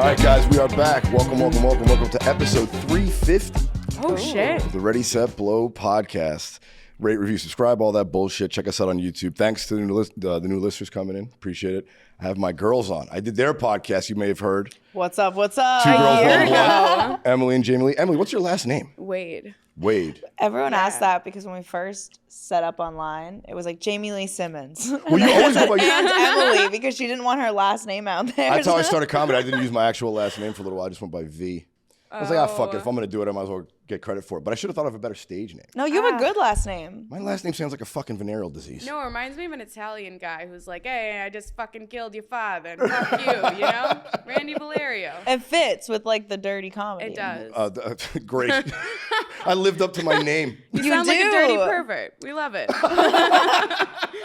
right, guys, we are back. Welcome to episode 350. Oh, shit. The Ready, Set, Blow podcast. Rate, review, subscribe, all that bullshit. Check us out on YouTube. Thanks to the new listeners coming in. Appreciate it. I have my girls on. I did their podcast, you may have heard. What's up? Two girls, one boy. Emily and Jamie Lee. Emily, what's your last name? Wade. Everyone asked that because when we first set up online, it was like Jamie Lee Simmons. Well, you always go by and Emily because she didn't want her last name out there. That's how I started comedy. I didn't use my actual last name for a little while. I just went by V. I was like, fuck it. If I'm going to do it, I might as well get credit for it. But I should have thought of a better stage name. No, you have a good last name. My last name sounds like a fucking venereal disease. No, it reminds me of an Italian guy who's like, hey, I just fucking killed your father and fuck you, you know? Randy Valerio. It fits with like the dirty comedy. It does. Great. I lived up to my name. You sound like a dirty pervert. We love it.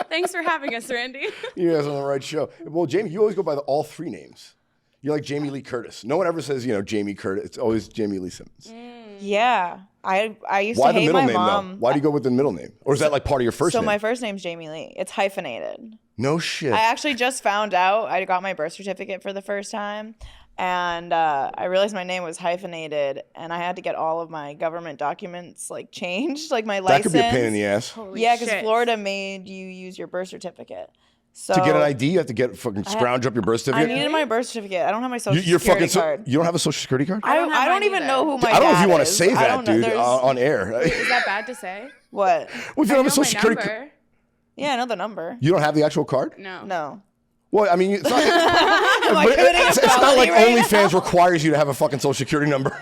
Thanks for having us, Randy. You guys are on the right show. Well, Jamie, you always go by all three names. You're like Jamie Lee Curtis. No one ever says, Jamie Curtis. It's always Jamie Lee Simmons. Yeah. I used Why to hate the my middle name, mom. though? Why do you go with the middle name? Or is that like part of your first name? So my first name's Jamie Lee. It's hyphenated. No shit. I actually just found out. I got my birth certificate for the first time. And I realized my name was hyphenated, and I had to get all of my government documents like changed, like my license. That could be a pain in the ass. Yeah, because Florida made you use your birth certificate. So to get an ID, you have to get fucking scrounge up your birth certificate. I needed my birth certificate. I don't have my social security card. You don't have a social security card? I don't even know who my dad is. I don't know if you want to say that, dude, on air. Is that bad to say? What? Well, if you don't have a social security card. Yeah, I know the number. You don't have the actual card? No. Well, I mean, it's not, it's not like OnlyFans requires you to have a fucking social security number.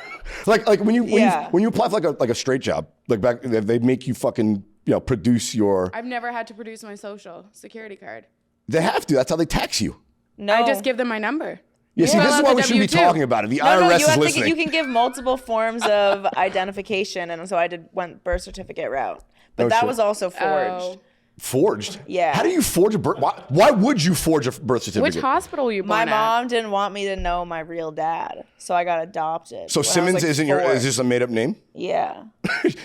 like when you apply for like a straight job, like back, they make you fucking produce your. I've never had to produce my social security card. They have to. That's how they tax you. No, I just give them my number. Yeah, see, this is why we shouldn't be talking about it. The IRS is listening. You can give multiple forms of identification, and so I went birth certificate route, but that was also forged. Oh. Forged? Yeah. How do you forge a birth? Why would you forge a birth certificate? Which hospital were you born My at? mom didn't want me to know my real dad, so I got adopted. So Simmons is this a made up name? Yeah.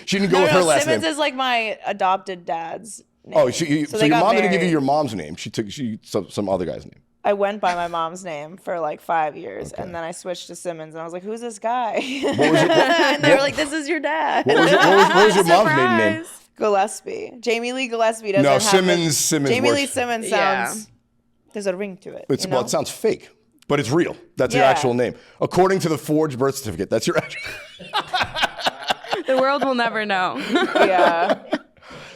She didn't go with her last Simmons name. is like my adopted dad's name. Oh, so your mom didn't give you married. your mom's name. She took some other guy's name. I went by my mom's name for like 5 years, and then I switched to Simmons, and I was like, "Who's this guy?" And they were like, "This is your dad." What was your mom's maiden name? Gillespie. Jamie Lee Gillespie doesn't have Simmons Jamie works. Lee Simmons sounds. There's a ring to it. Well, it sounds fake, but it's real. That's your actual name, according to the forged birth certificate. That's your actual. The world will never know. Yeah.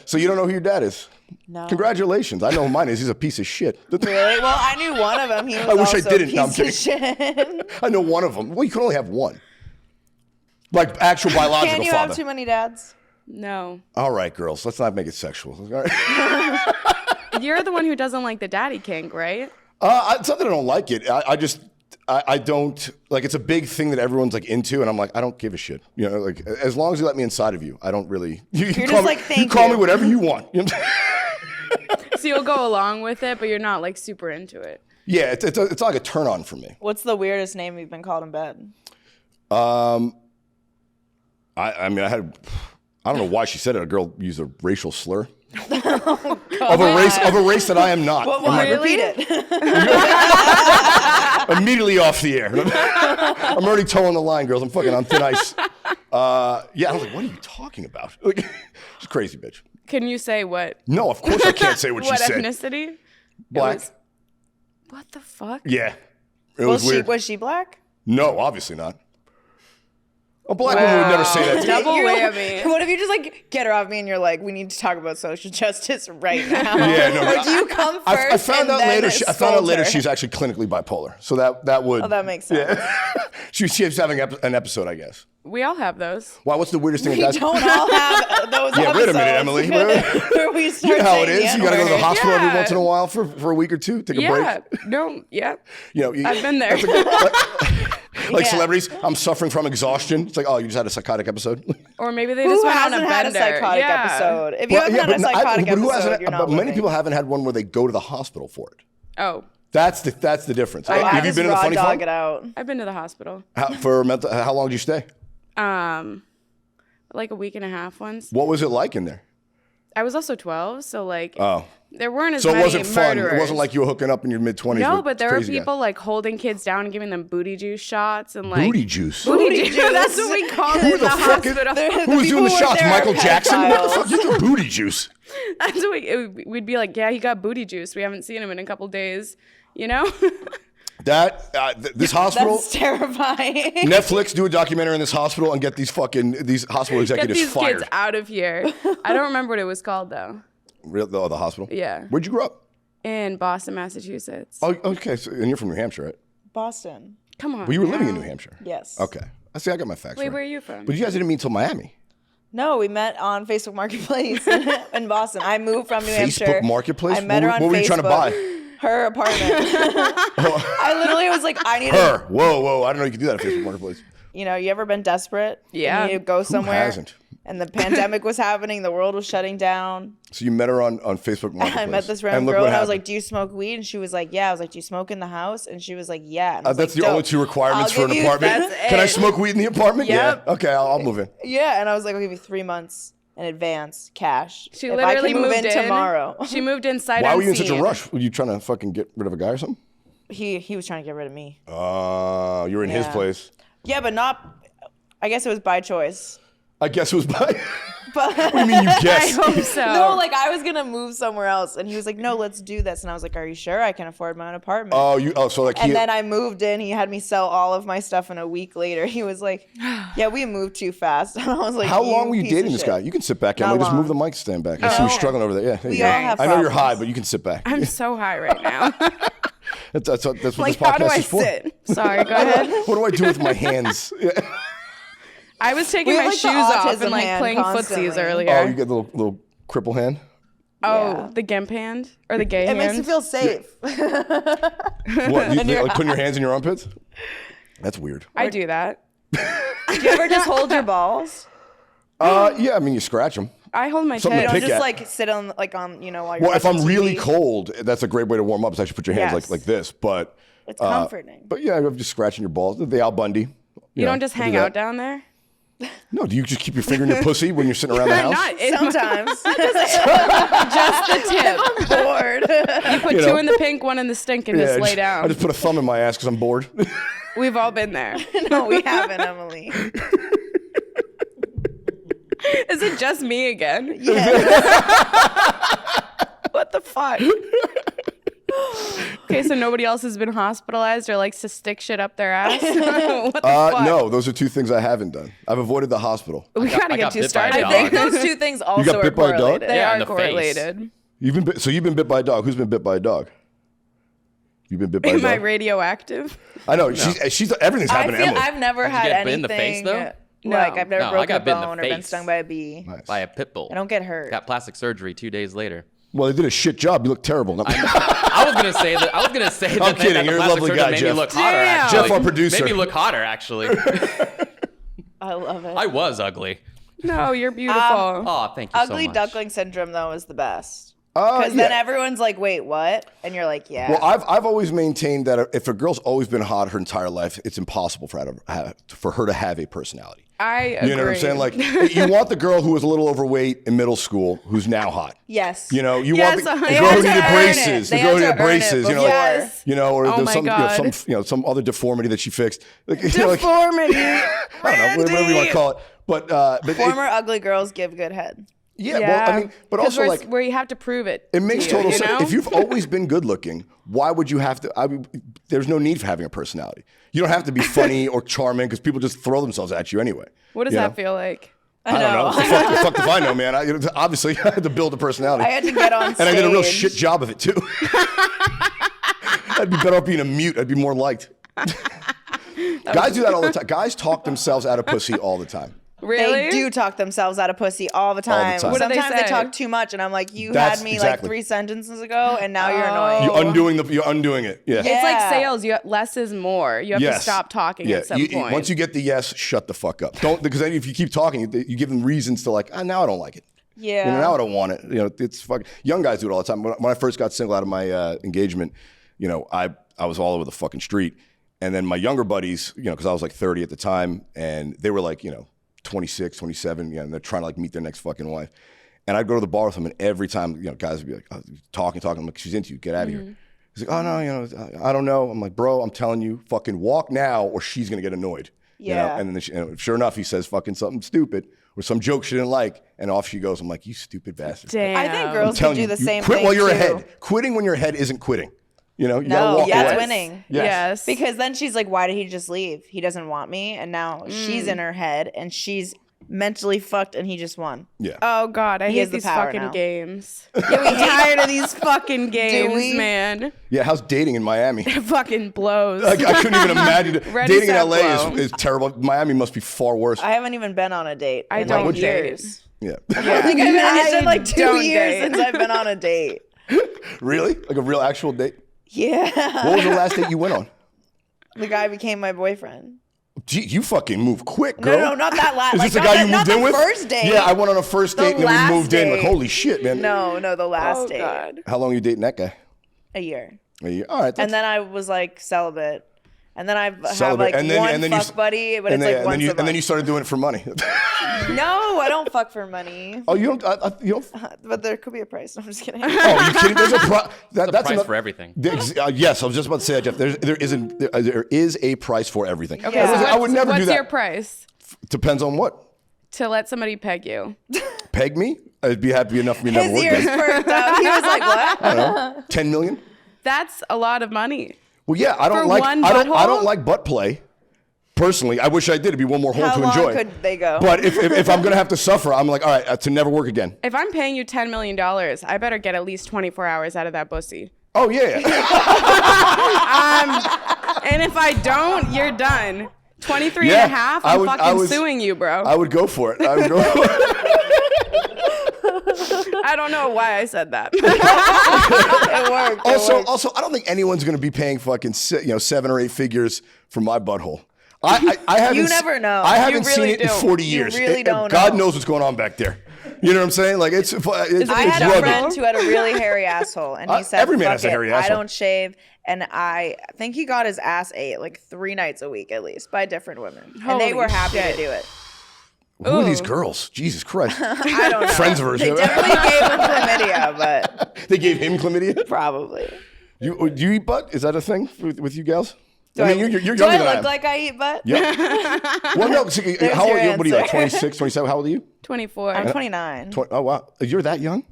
So you don't know who your dad is? No. Congratulations. I know who mine is. He's a piece of shit. Really? Well, I knew one of them. He was I wish also I didn't. a No, I'm piece of shit. I know one of them. Well, you can only have one. Like actual biological Can you father. have too many dads? No. All right, girls. Let's not make it sexual. All right. You're the one who doesn't like the daddy kink, right? It's not that I don't like it. I don't like. It's a big thing that everyone's like into, and I'm like, I don't give a shit. Like as long as you let me inside of you, I don't really. You call me whatever you want. So you'll go along with it, but you're not like super into it. Yeah, it's like a turn on for me. What's the weirdest name you've been called in bed? I mean, I don't know why she said it. A girl used a racial slur. Of a race that I am not. Repeat it. Immediately off the air. I'm already towing the line, girls. I'm on thin ice. Yeah, I was like, what are you talking about? She's a crazy bitch. Can you say what? No, of course I can't say what she said. What ethnicity? Black. What the fuck? Yeah. It was weird. Was she black? No, obviously not. A black woman would never say that to me. Double whammy. What if you just like get her off me and you're like, we need to talk about social justice right now? Yeah, no. Or do you come first? I found out later. I found out later her? she's actually clinically bipolar. So that would. Oh, that makes sense. Yeah. she was having an episode, I guess. We all have those. Wow, what's the weirdest thing? We don't all have those Yeah, episodes. wait a minute, Emily. Where we start You know how it saying is. the You got to go to the N-word. hospital every Yeah. once in a while for a week or two. Take a break. No. Yeah. I've been there. Like celebrities, I'm suffering from exhaustion. It's like, oh, you just had a psychotic episode. Or maybe they Who just went on hasn't a had a bender. psychotic episode? If you haven't had a psychotic episode, you're not But many living. people haven't had one where they go to the hospital for it. Oh, That's the difference. I Have you just been in the raw funny dog farm? it out. I've been to the hospital. How long did you stay? Like a week and a half once. What was it like in there? I was also 12, so like Oh. There weren't as So it many wasn't fun. murderers. It wasn't like you were hooking up in your mid-20s. No, but there were people like holding kids down and giving them booty juice shots and like booty juice. Booty juice. That's what we call it in the hospital. Who was doing the shots? Michael Jackson? What the fuck? You do booty juice. That's what we'd be like. Yeah, he got booty juice. We haven't seen him in a couple days. You know. This hospital. That's terrifying. Netflix do a documentary in this hospital and get these hospital executives Get these fired. kids out of here. I don't remember what it was called though. The hospital? Yeah. Where'd you grow up? In Boston, Massachusetts. Oh, okay. So, and you're from New Hampshire, right? Boston. Come on. Well, you were living in New Hampshire. Yes. Okay. I see. I got my facts Wait, right. where are you from? But you guys didn't meet till Miami. No, we met on Facebook Marketplace in Boston. I moved from New Hampshire. Facebook Marketplace? I met her on What were you Facebook. trying to buy? Her apartment. I literally was like, I need Her. Whoa. I didn't know you could do that at Facebook Marketplace. You know, you ever been desperate? Yeah. And you go somewhere. Who hasn't? And the pandemic was happening. The world was shutting down. So you met her on Facebook Marketplace. I met this random girl and I was like, do you smoke weed? And she was like, yeah. I was like, do you smoke in the house? And she was like, yeah. And I was that's like, the only two requirements for an apartment. Can I smoke weed in the apartment? Yep. Yeah. Okay, I'll move in. Yeah. And I was like, I'll give you 3 months in advance, cash. She if literally I can move moved in tomorrow. She moved inside. Why were you in such a unseen. rush? Were you trying to fucking get rid of a guy or something? He was trying to get rid of me. Oh, you were in his Yeah. place. Yeah, but not. I guess it was by choice. I guess it was by. But What do you mean you I guessed? hope so. no, like I was gonna move somewhere else, and he was like, "No, let's do this." And I was like, "Are you sure? I can afford my own apartment." So like And then I moved in. He had me sell all of my stuff, and a week later, he was like, "Yeah, we moved too fast." And I was like, how long were you piece of dating this shit." guy? You can sit back, Not Emily. Just move the long. mic stand back. I see you struggling over there. Yeah, there We you go. all have I know you're problems. high, but you can sit back. I'm so high right now. That's what this Like, podcast how do I is for. sit? Sorry, go ahead. What do I do with my hands? Yeah. I was taking We my have, like, the shoes off autism and like hand playing constantly. footsies earlier. Oh, you get the little cripple hand. Oh, Yeah. the gimp hand or the gay It hand? makes you feel safe. What? Like putting your hands in your armpits? That's weird. I do that. Do you ever just hold your balls? Yeah, I mean you scratch them. I hold my Something You to tits. don't pick just at. like sit on while you're Well, if I'm watching really TV? cold, that's a great way to warm up. Is actually put your hands Yes. like this. But It's comforting. But yeah, I'm just scratching your balls. The Al Bundy. You know, don't just I do hang that. out down there? No, do you just keep your finger in your pussy when you're sitting around the house? Not in Sometimes. just the tip. bored. You put two in the pink, one in the stink, and just lay down. I just put a thumb in my ass because I'm bored. We've all been there. No, we haven't, Emily. Is it just me again? Yeah. What the fuck? Okay, so nobody else has been hospitalized or likes to stick shit up their ass? What the fuck? No, those are two things I haven't done. I've avoided the hospital. We gotta I get got you bit by a started. dog. I think those two things also got are bit by a dog? correlated. They Yeah, in are the face. correlated. So you've been bit by a dog. Who's been bit by a dog? You've been bit by a Am I dog? radioactive? I know. She's everything's I happened to feel Emily. I've never Did you had get anything. bit in the face, though? Like No. I've never No, I broken got a bit in the bone or been face. stung by a bee. Nice. By a pit bull. I don't get hurt. Got plastic surgery 2 days later. Well, they did a shit job. You look terrible. No. I was gonna say that. I'm kidding. That the You're a plastic lovely surgery guy, made Jeff. me look hotter. Damn. Actually. Jeff, our producer. Made me look hotter. Actually, I love it. I was ugly. No, you're beautiful. Oh, thank you so Ugly much. duckling syndrome though is the best. Because then everyone's like, "Wait, what?" And you're like, "Yeah." Well, I've always maintained that if a girl's always been hot her entire life, it's impossible for her to have a personality. I agree. You know what I'm saying? Like, you want the girl who was a little overweight in middle school who's now hot. yes. You know, you Yes, want the they girl had who to needed earn braces. it. The They girl who had needed to earn it braces. You know, before. Yes. or Oh there's my some, God. some other deformity that she fixed. Like, you know, like, Deformity. I don't know, whatever you want to call it. But Former ugly girls give good head. yeah, well, I mean, but 'Cause also we're- like where you have to prove it. it makes to you, total you sense. know? If you've always been good looking, why would you have to? There's no need for having a personality. You don't have to be funny or charming because people just throw themselves at you anyway. What does you that know? feel like? I don't know. The fuck if I know, man. Obviously, I had to build a personality. I had to get on stage. And I did a real shit job of it too. I'd be better off being a mute. I'd be more liked. Guys do that all the time. Guys talk themselves out of pussy all the time. Really? They do talk themselves out of pussy all the time. time. What do they Sometimes they say? talk too much, and I'm like, "You That's had me exactly. like 3 sentences ago, and now you're annoying." You're undoing it. Yeah. It's like Yeah. sales. Less is more. You have to stop talking at some point. Once you get the yes, shut the fuck up. Don't, because then if you keep talking, you give them reasons to like, now I don't like it. Yeah. You know, now I don't want it. You know, it's fucking. Young guys do it all the time. When I first got single out of my engagement, you know, I was all over the fucking street, and then my younger buddies, you know, because I was like 30 at the time, and they were like, you know, 26, 27, and they're trying to like meet their next fucking wife. And I'd go to the bar with him, and every time, guys would be like, talking. I'm like, she's into you. Get out of here. He's like, oh, no, I don't know. I'm like, bro, I'm telling you, fucking walk now or she's going to get annoyed. Yeah. And then sure enough, he says fucking something stupid or some joke she didn't like, and off she goes. I'm like, you stupid bastard. Damn. I think girls can do the same quit thing while you're too. ahead. Quitting when you're ahead isn't quitting. You gotta walk away. That's winning. Yes. Because then she's like, why did he just leave? He doesn't want me. And now she's in her head and she's mentally fucked and he just won. Yeah. Oh God, I hate has the these power fucking now. games. Yeah, we tired of these fucking games, man. Yeah, how's dating in Miami? It fucking blows. Like, I couldn't even imagine. Ready, Dating in set, LA blow. is terrible. Miami must be far worse. I haven't even been on a date. I in don't like date. years. Yeah. I think it's been like 2 don't years date. since I've been on a date. Really? Like a real actual date? Yeah. What was the last date you went on? The guy became my boyfriend. Gee, you fucking move quick, girl. No, not that last. Is like, this a not guy the, you moved not in the with? First date. Yeah, I went on a first The date and then we last moved in. Like, date. holy shit, man. No, the last Oh date. God. How long are you dating that guy? A year. A year. All right. And then I was like celibate. And then I have Celibate. like And then- one and then you fuck buddy, but and it's then, like once a month. and then you started doing it for money. No, I don't fuck for money. Oh, you don't? You don't? But there could be a price. No, I'm just kidding. Oh, you kidding? There's a that's price another- for everything. Yes, I was just about to say that, Jeff. There is a price for everything. Okay, Yeah. so I would never do what's that. your price Depends on what. to let somebody peg you? Peg me? I'd be happy enough for me to never His work ears again. perked up. He was like, "What?" I don't know. 10 million? That's a lot of money. Well, yeah, I don't For like one I don't butthole? like butt play. Personally, I wish I did. It'd be one more hole How to long enjoy. could they go? But if I'm gonna have to suffer, I'm like, all right, to never work again. If I'm paying you $10 million, I better get at least 24 hours out of that pussy. Oh yeah. And if I don't, you're done. 23 Yeah, and a half, I I'm was- fucking suing you, bro. I would go for it. I would go for it. I don't know why I said that. It worked. Also, I don't think anyone's gonna be paying fucking 7 or 8 figures for my butthole. I haven't. You never know. I haven't You really seen it in don't. 40 You years. really don't God know. knows what's going on back there. You know what I'm saying? Like it's I had a rugged. friend who had a really hairy asshole, and he said, every man "Fuck has a it, hairy I asshole." don't shave." And I think he got his ass ate like 3 nights a week at least by different women, and they Holy were happy shit. to do it. Who are these Ooh. girls? Jesus Christ. I don't know. Friends version. They definitely gave him chlamydia, but They gave him chlamydia. probably. Do you eat butt? Is that a thing with you gals? Do I mean, you're do younger I than I look am. like I eat butt? Yep. Well, no. See, how old your are you? What are you like? answer. 26, 27? How old are you? 24. I'm 29. Oh wow, you're that young?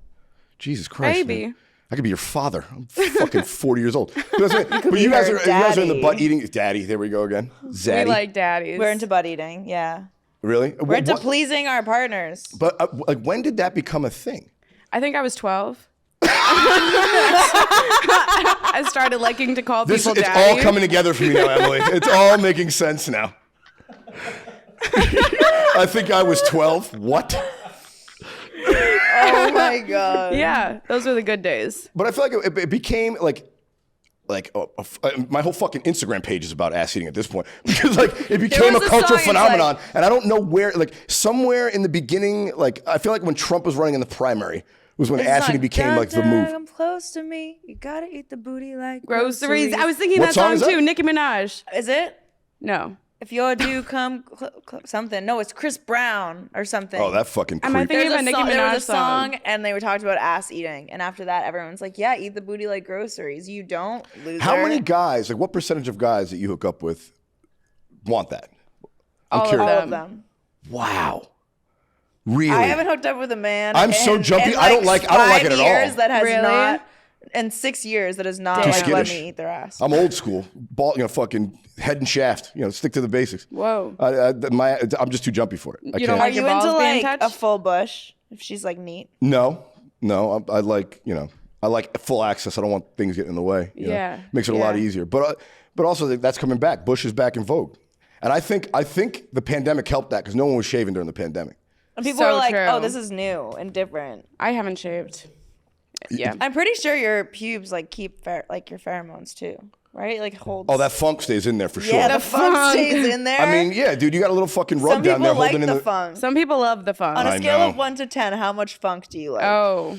Jesus Christ. Maybe. Man. I could be your father. I'm fucking 40 years old. But you guys her are in the daddy. butt eating. Daddy, there we go again. Zaddy. We like daddies. We're into butt eating. Yeah, Really? we're into pleasing our partners. But like, when did that become a thing? I think I was 12. I started liking to call people It's daddy. all coming together for me now, Emily. It's all making sense now. I think I was 12. What? Oh my god. Yeah, those were the good days. But I feel like it became like my whole fucking Instagram page is about ass eating at this point because like it became a was a cultural song, it's phenomenon, like- and I don't know where. Like somewhere in the beginning, like I feel like when Trump was running in the primary was when ass eating became like the move. Come close to me. You gotta eat the booty like Groceries. I was thinking What that song song is that? too. Nicki Minaj. Is it? No. If you do come something. No, it's Chris Brown or something. Oh, that fucking Am I creep. thinking There's of a Nicki there Minaj was a song, song? and they were talking about ass eating, and after that, everyone's like, "Yeah, eat the booty like groceries." You don't, loser. How many guys? Like, what percentage of guys that you hook up with want that? I'm All of curious. All them. of them. Wow. Really? I haven't hooked up with a man. I'm so in- jumpy. in I don't like it at 5 all. years that has Really? not. In 6 years, that has not Too like, let skittish. me eat their ass. I'm old school. Ball, fucking head and shaft. Stick to the basics. Whoa. I'm just too jumpy for it. I You don't can't. Are like you your into balls being like touched? a full bush? If she's like neat. No. I like, I like full access. I don't want things getting in the way. Yeah. Makes it a lot Yeah. easier. But also that's coming back. Bush is back in vogue. And I think the pandemic helped that because no one was shaving during the pandemic. And people So are like, true. "Oh, this is new and different." I haven't shaved. Yeah. I'm pretty sure your pubes like keep like your pheromones too, right? Like holds. Oh, that funk stays in there for sure. yeah, the The funk funk. stays in there. I mean, yeah, dude, you got a little fucking rub some down there people like holding in the funk. Some people love the funk. On a I scale know. of 1 to 10, how much funk do you like? Oh,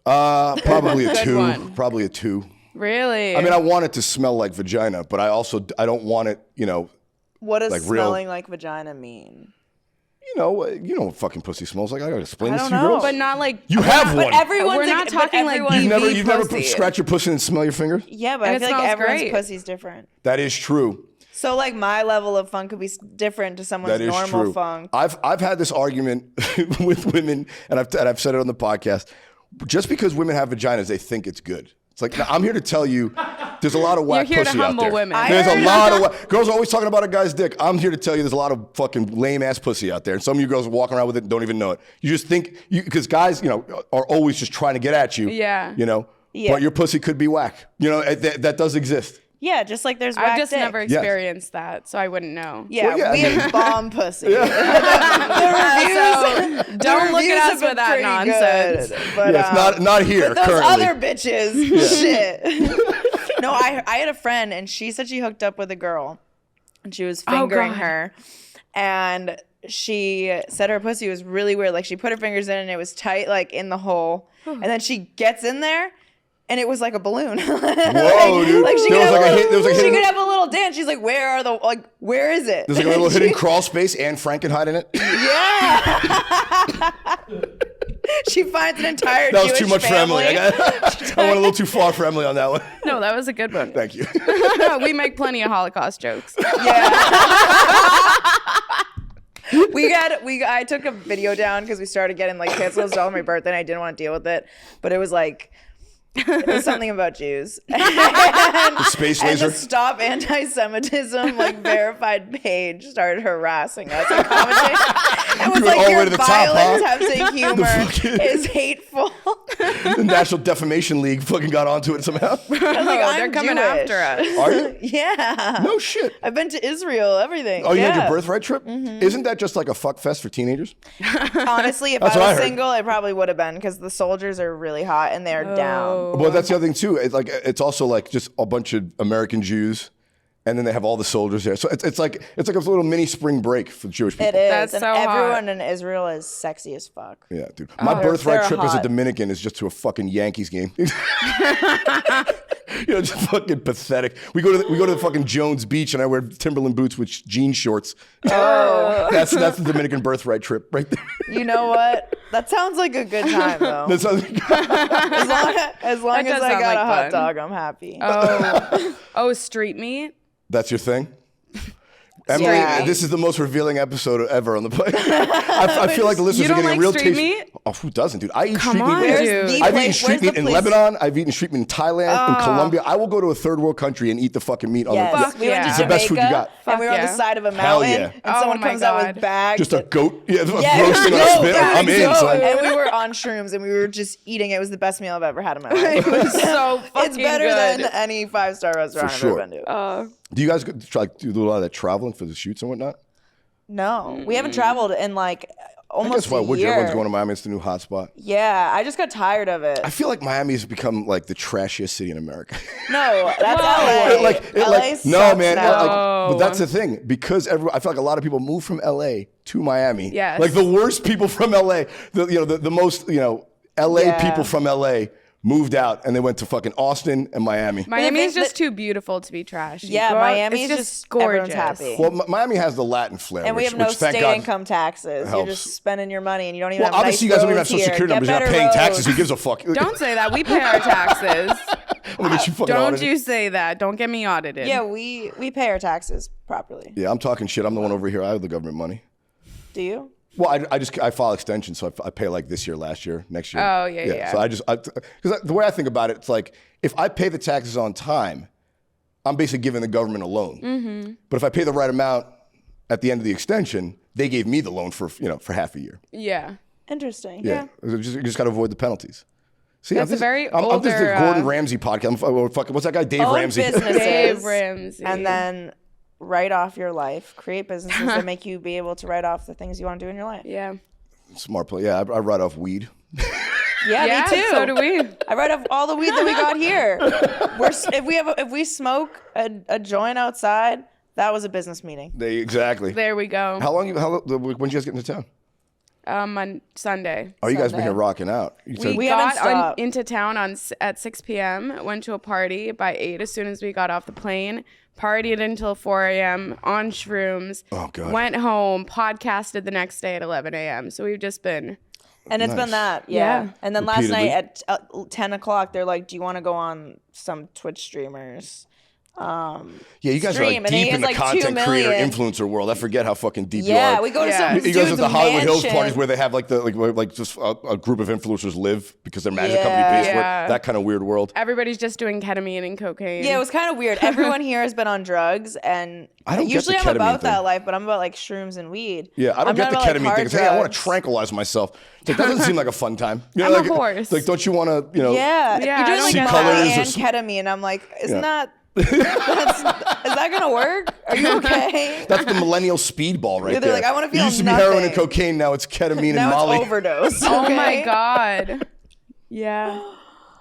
Probably a Good 2. one. Probably a 2. really? I mean, I want it to smell like vagina, but I don't want it, What does like real- smelling like vagina mean? You know what fucking pussy smells like. I gotta explain this to you know. girls. But not like You have one. But everyone's We're not talking like You've never pussy. scratch your pussy and smell your fingers? Yeah, but And I it feel like smells everyone's great. pussy's different. That is true. So like my level of funk could be different to someone's That is normal true. funk. I've had this argument with women, and I've said it on the podcast. Just because women have vaginas, they think it's good. It's like, I'm here to tell you, there's a lot of whack You're here to pussy out humble there. women. There's a lot of girls are always talking about a guy's dick. I'm here to tell you, there's a lot of fucking lame ass pussy out there, and some of you girls are walking around with it and don't even know it. You just think because guys, are always just trying to get at you. Yeah. Yeah. But your pussy could be whack. That does exist. Yeah, just like there's I've whack just dick. never experienced that, so I wouldn't know. Yeah, Well, yeah, we I mean- have bomb pussy. So don't look at us with that nonsense. But, Yeah, it's not here but those currently. other bitches, shit. No, I had a friend, and she said she hooked up with a girl, and she was fingering God. her, and she said her pussy was really weird. Like she put her fingers in, and it was tight, like in the hole, and then she gets in there. And it was like a balloon. Whoa, dude. Like she There was like a she hidden- could have a little dance. She's like, where is it? There's like a little hidden crawl space and Frankenhide in it. Yeah. She finds an entire That was Jewish too much family. for Emily. I went a little too far for Emily on that one. No, that was a good one. Thank you. We make plenty of Holocaust jokes. I took a video down because we started getting like canceled. It was on my birthday and I didn't want to deal with it. But it was like, it was something about Jews. The space And laser. the Stop Anti-Semitism verified page started harassing us and commenting. It was You went all like the way your to the top, violent huh? attempts at humor is hateful. The National Defamation League fucking got onto it somehow. I was like, They're I'm coming Jewish. after us. Are you? Yeah. No shit. I've been to Israel, everything. Oh, you yeah. had your birthright trip? Isn't that just like a fuck fest for teenagers? Honestly, if That's I what I was heard. single, it probably would have been because the soldiers are really hot and they're down. Well, that's the other thing too. It's also like just a bunch of American Jews, and then they have all the soldiers there. So it's like a little mini spring break for Jewish people. It is. That's and so hot. everyone in Israel is sexy as fuck. Yeah, dude. My they're birthright trip as a hot. Dominican is just to a fucking Yankees game. Just fucking pathetic. We go to the fucking Jones Beach, and I wear Timberland boots with jean shorts. Oh. That's the Dominican birthright trip right there. You know what? That sounds like a good time, though. That sounds As long does as I sound got like a hot fun. dog, I'm happy. Oh, street meat? That's your thing? Emily, Yeah. this is the most revealing episode ever on the play. I feel like the listeners You are don't getting like a real street taste. meat? Oh, who doesn't, dude? I eat Come street on, meat. dude. Where's the I've place- eaten street where's the meat in place- Lebanon. I've eaten street meat in Thailand, in Colombia. I will go to a third world country and eat the fucking meat on Yes, the. we went yeah. to It's the best food you Jamaica, got. and we were on the Fuck side of a Hell mountain, yeah. and Oh someone my comes out God. with bags. Just a goat, Yeah, roasting on a spit. I'm in, goat. son. And we were on shrooms, and we were just eating. It was the best meal I've ever had in my life. It was so fucking It's better good. than any 5-star restaurant For I've sure. ever been to. Do you guys do a lot of that traveling for the shoots and whatnot? No, we haven't traveled in like I almost guess why a would you? year. Everyone's going to Miami. It's the new hotspot. Yeah, I just got tired of it. I feel like Miami's become like the trashiest city in America. No, that's LA. LA no, sucks man. now. But that's the thing because I feel like a lot of people move from LA to Miami. Yes. Like the worst people from LA, the most LA Yeah. people from LA moved out and they went to fucking Austin and Miami. Miami is thing just too beautiful to be trash. You Yeah, go out, Miami it's is just just gorgeous. everyone's happy. Well, Miami has the Latin flair, And we which, have no which, thank state God, income taxes. helps. You're just spending your money, and you don't even Well, have obviously nice you guys don't even have roads social here. security Get numbers. You're not better paying taxes. roads. Who gives a fuck? Don't say that. We pay our taxes. I'm gonna get you fucking Don't audited. you say that. Don't get me audited. Yeah, we pay our taxes properly. Yeah, I'm talking shit. I'm the one over here. I have the government money. Do you? Well, I file extensions, so I pay like this year, last year, next year. Oh, yeah. So because the way I think about it, it's like if I pay the taxes on time, I'm basically giving the government a loan. Mm-hmm. But if I pay the right amount at the end of the extension, they gave me the loan for half a year. Yeah. Interesting. Yeah, you just got to avoid the penalties. See, That's a very I'm just older, a Gordon Ramsay podcast. What's that guy? Dave Own Ramsey. businesses, Dave Ramsey. and then write off your life. Create businesses that make you be able to write off the things you want to do in your life. Yeah. Smart play. Yeah, I write off weed. Yeah, Yeah, me too. so do we. I write off all the weed that we got here. If we smoke a joint outside, that was a business meeting. Exactly. There we go. When did you guys get into town? On Sunday. Oh, you guys been here rocking out. We haven't stopped. Into town at 6 p.m., went to a party by 8 as soon as we got off the plane, partied until 4 a.m. on shrooms. Oh, God. Went home, podcasted the next day at 11 a.m. So we've just been. And it's been that, Yeah. And then last night at 10 o'clock, they're like, do you want to go on some Twitch streamers? Yeah, you guys stream, are and like he deep in has, the like, content 2 creator million. influencer world. I forget how fucking deep you Yeah, are. we go to some He goes to dude's the Hollywood Hills mansion. parties where they have like just a group of influencers live because their management company pays for Yeah. it. That kind of weird world. Everybody's just doing ketamine and cocaine. Yeah, it was kind of weird. Everyone here has been on drugs, and I don't get usually the I'm about ketamine that thing. life, but I'm about like shrooms and weed. Yeah, I don't I'm get not the about, ketamine like, thing. hard 'Cause, hey, I want to drugs. tranquilize myself. It's like, that doesn't seem like a fun time. You know, I'm a like, horse. Like, don't you want to, you know? Yeah, Yeah, you're I doing don't like get Molly that. and ketamine. I'm like, isn't Yeah. that? Is that gonna work? Are you okay? That's the millennial speedball right Yeah, there. they're like, I wanna feel It used to be heroin and nothing. cocaine. Now it's ketamine Now and Molly. it's overdose. Oh my okay? God. Yeah.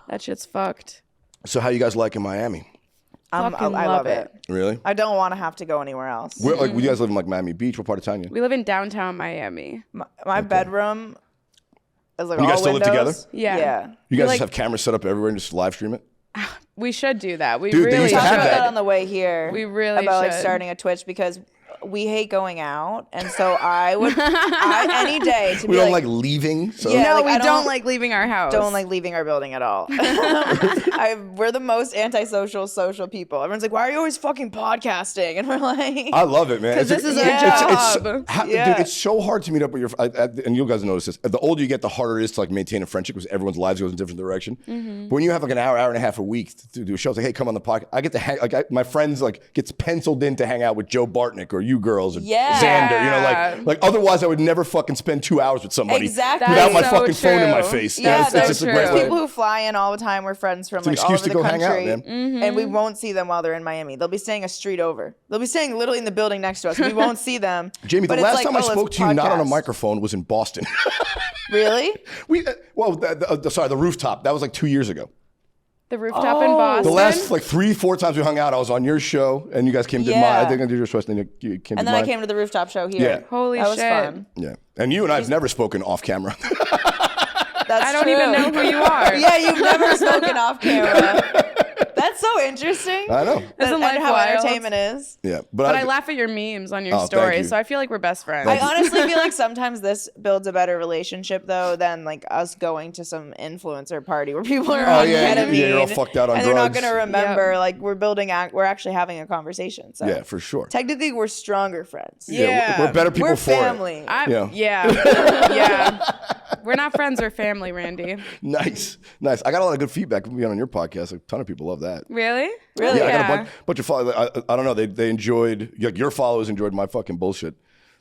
That shit's fucked. So how you guys like in Miami? I Fucking love it. Really? I don't want to have to go anywhere else. Where, like, you guys live in like Miami Beach? What part of town you? We live in downtown Miami. My bedroom is like You all guys still live windows. together? Yeah. Yeah. You guys like- just have cameras set up everywhere and just live stream it? We should do that. We Dude, they really used We to talked have about that. that on the way here. We really about like should. starting a Twitch because we hate going out, and so I would any day to We be don't like, like leaving. So Yeah. No, like, we I don't don't- like leaving our house. don't like leaving our building at all. We're the most antisocial social people. Everyone's like, why are you always fucking podcasting? And we're like, I love it, man. 'Cause It's- this is our job. Yeah. Dude, it's so hard to meet up with your, and you guys notice this. The older you get, the harder it is to like maintain a friendship because everyone's lives goes in a different direction. Mm-hmm. But when you have like an hour and a half a week to do a show, it's like, hey, come on the podcast. I get to hang, like my friends like gets penciled in to hang out with Joe Bartnick or you girls or Yeah. Xander. You know, like otherwise I would never fucking spend 2 hours with somebody Exactly. without my That's so fucking phone in my true. face. Yeah, it's just so a great true. way. people who fly in all the time. We're friends from an like all excuse over to the go hang out, country, man. Mm-hmm. and we won't see them while they're in Miami. They'll be staying a street over. They'll be staying literally in the building next to us. We won't see them. Jamie, the But it's last like, time I oh, let's spoke to you, not on a podcast. microphone, was in Boston. Really? The rooftop. That was like 2 years ago. The rooftop in Boston. The last like 3-4 times we hung out, I was on your show, and you guys came to mine. Yeah. I think I did your show, and then you came to And then mine. I came to the rooftop show here. Yeah. Holy that was shit. fun. Yeah, and you and I have never spoken off camera. That's I don't true. even know who you are. Yeah, you've never spoken off camera. That's so interesting. I know. Isn't and life how wild? entertainment is. Yeah, But I laugh at your memes on your Oh, thank stories, you. so I feel like we're best friends. I honestly feel like sometimes this builds a better relationship though than like us going to some influencer party where people are Oh, on yeah, ketamine you're all fucked out on and they're not drugs. gonna remember like we're actually having a conversation. So Yeah, for sure. technically we're stronger friends. Yeah. we're better people We're for it. family. Yeah. Yeah. We're not friends, we're family, Randy. Nice. I got a lot of good feedback from being on your podcast. A ton of people love that. Really? Really? Yeah, I got a bunch of followers. I don't know. They enjoyed. Like, your followers enjoyed my fucking bullshit.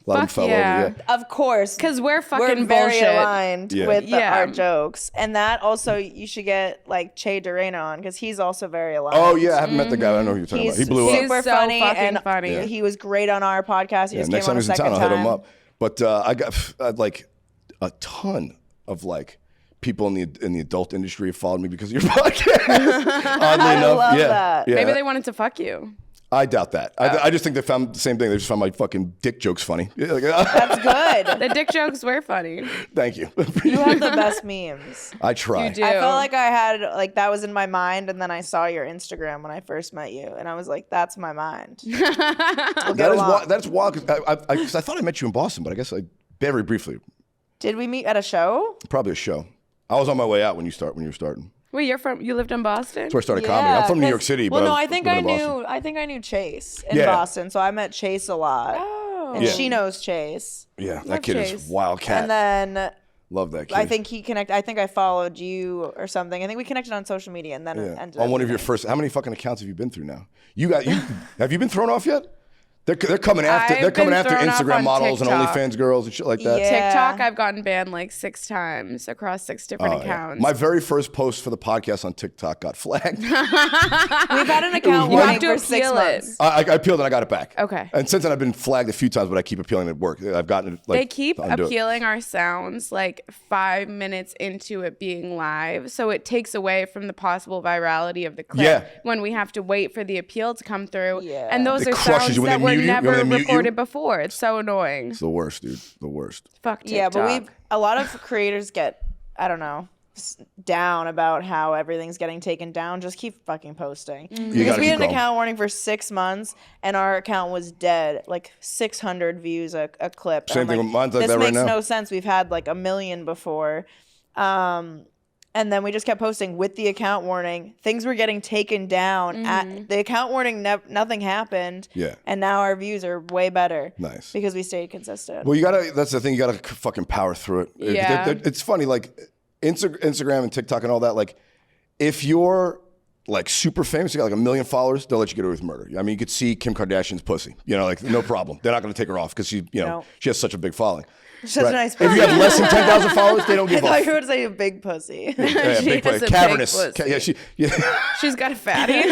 A lot of them Fuck fell yeah. over. Yeah. Of course. Because we're fucking we're very bullshit. aligned Yeah. with Yeah. our jokes. And that also you should get like Che Dorena on because he's also very aligned. Oh yeah, I haven't met the guy. I don't know who you're talking He's about. He blew up. super He's so funny fucking and funny. he was great on our podcast. He Yeah, just next came time on a he's in second town, I'll hit him time. up. But I got like a ton of like people in the adult industry have followed me because of your podcast. Oddly I enough, love yeah, that. yeah. Maybe they wanted to fuck you. I doubt that. I just think they found the same thing. They just found my fucking dick jokes funny. Yeah, like, That's good. The dick jokes were funny. thank you. You have the best memes. I try. You do. I felt like I had like that was in my mind, and then I saw your Instagram when I first met you, and I was like, "That's my mind." We'll get That is along. wild. That's wild. 'Cause I thought I met you in Boston, but I guess I very briefly, Did we meet at a show? probably a show. I was on my way out when you were starting. Wait, you lived in Boston? That's where I started comedy. I'm from New York 'cause- City, well, but no, I I think lived I in Boston. knew. I think I knew Chase in Yeah. Boston, so I met Chase a lot, Oh. and Yeah. she knows Chase. Yeah, that Love kid Chase. is wild cat. And then Love that kid. I think I think I followed you or something. I think we connected on social media, and then it Yeah. ended On up one of your being- first. How many fucking accounts have you been through now? Have you been thrown off yet? They're coming after. I've They're coming been after thrown off Instagram on models and TikTok. OnlyFans girls and shit like that. Yeah. TikTok, I've gotten banned like 6 times across 6 different Oh, yeah. accounts. My very first post for the podcast on TikTok got flagged. We've had an account You warning have to for 6 appeal it. months. I appealed and I got it back. Okay. And since then I've been flagged a few times, but I keep appealing at work. I've gotten it. Like, They keep to undo it. appealing our sounds like 5 minutes into it being live. So it takes away from the possible virality of the clip Yeah. when we have to wait for the appeal to come through. Yeah. And those It are crushes sounds you when that they were mute you, when never they mute you. recorded before. It's so annoying. It's the worst, dude. The worst. Fuck TikTok. Yeah, but a lot of creators get, I don't know, down about how everything's getting taken down, just keep fucking posting. You Because gotta we keep had an going. account warning for 6 months, and our account was dead, like 600 views a clip. Same And thing I'm with mine's like this that right makes now. no sense. We've had like 1 million before. And then we just kept posting with the account warning. Things were getting taken down. At the account warning, nothing happened. Yeah. And now our views are way better. Nice. Because we stayed consistent. Well, that's the thing. You gotta fucking power through it. Yeah. It's funny, like Instagram and TikTok and all that. Like, if you're like super famous, you got like 1 million followers, they'll let you get away with murder. I mean, you could see Kim Kardashian's pussy. Like no problem. They're not gonna take her off because she has such a big following. Such a nice If pussy. you have less than 10,000 followers, they don't I give thought up. you were going to say a big pussy. Yeah, She big has pussy. a big Cavernous. pussy. She's got a fatty.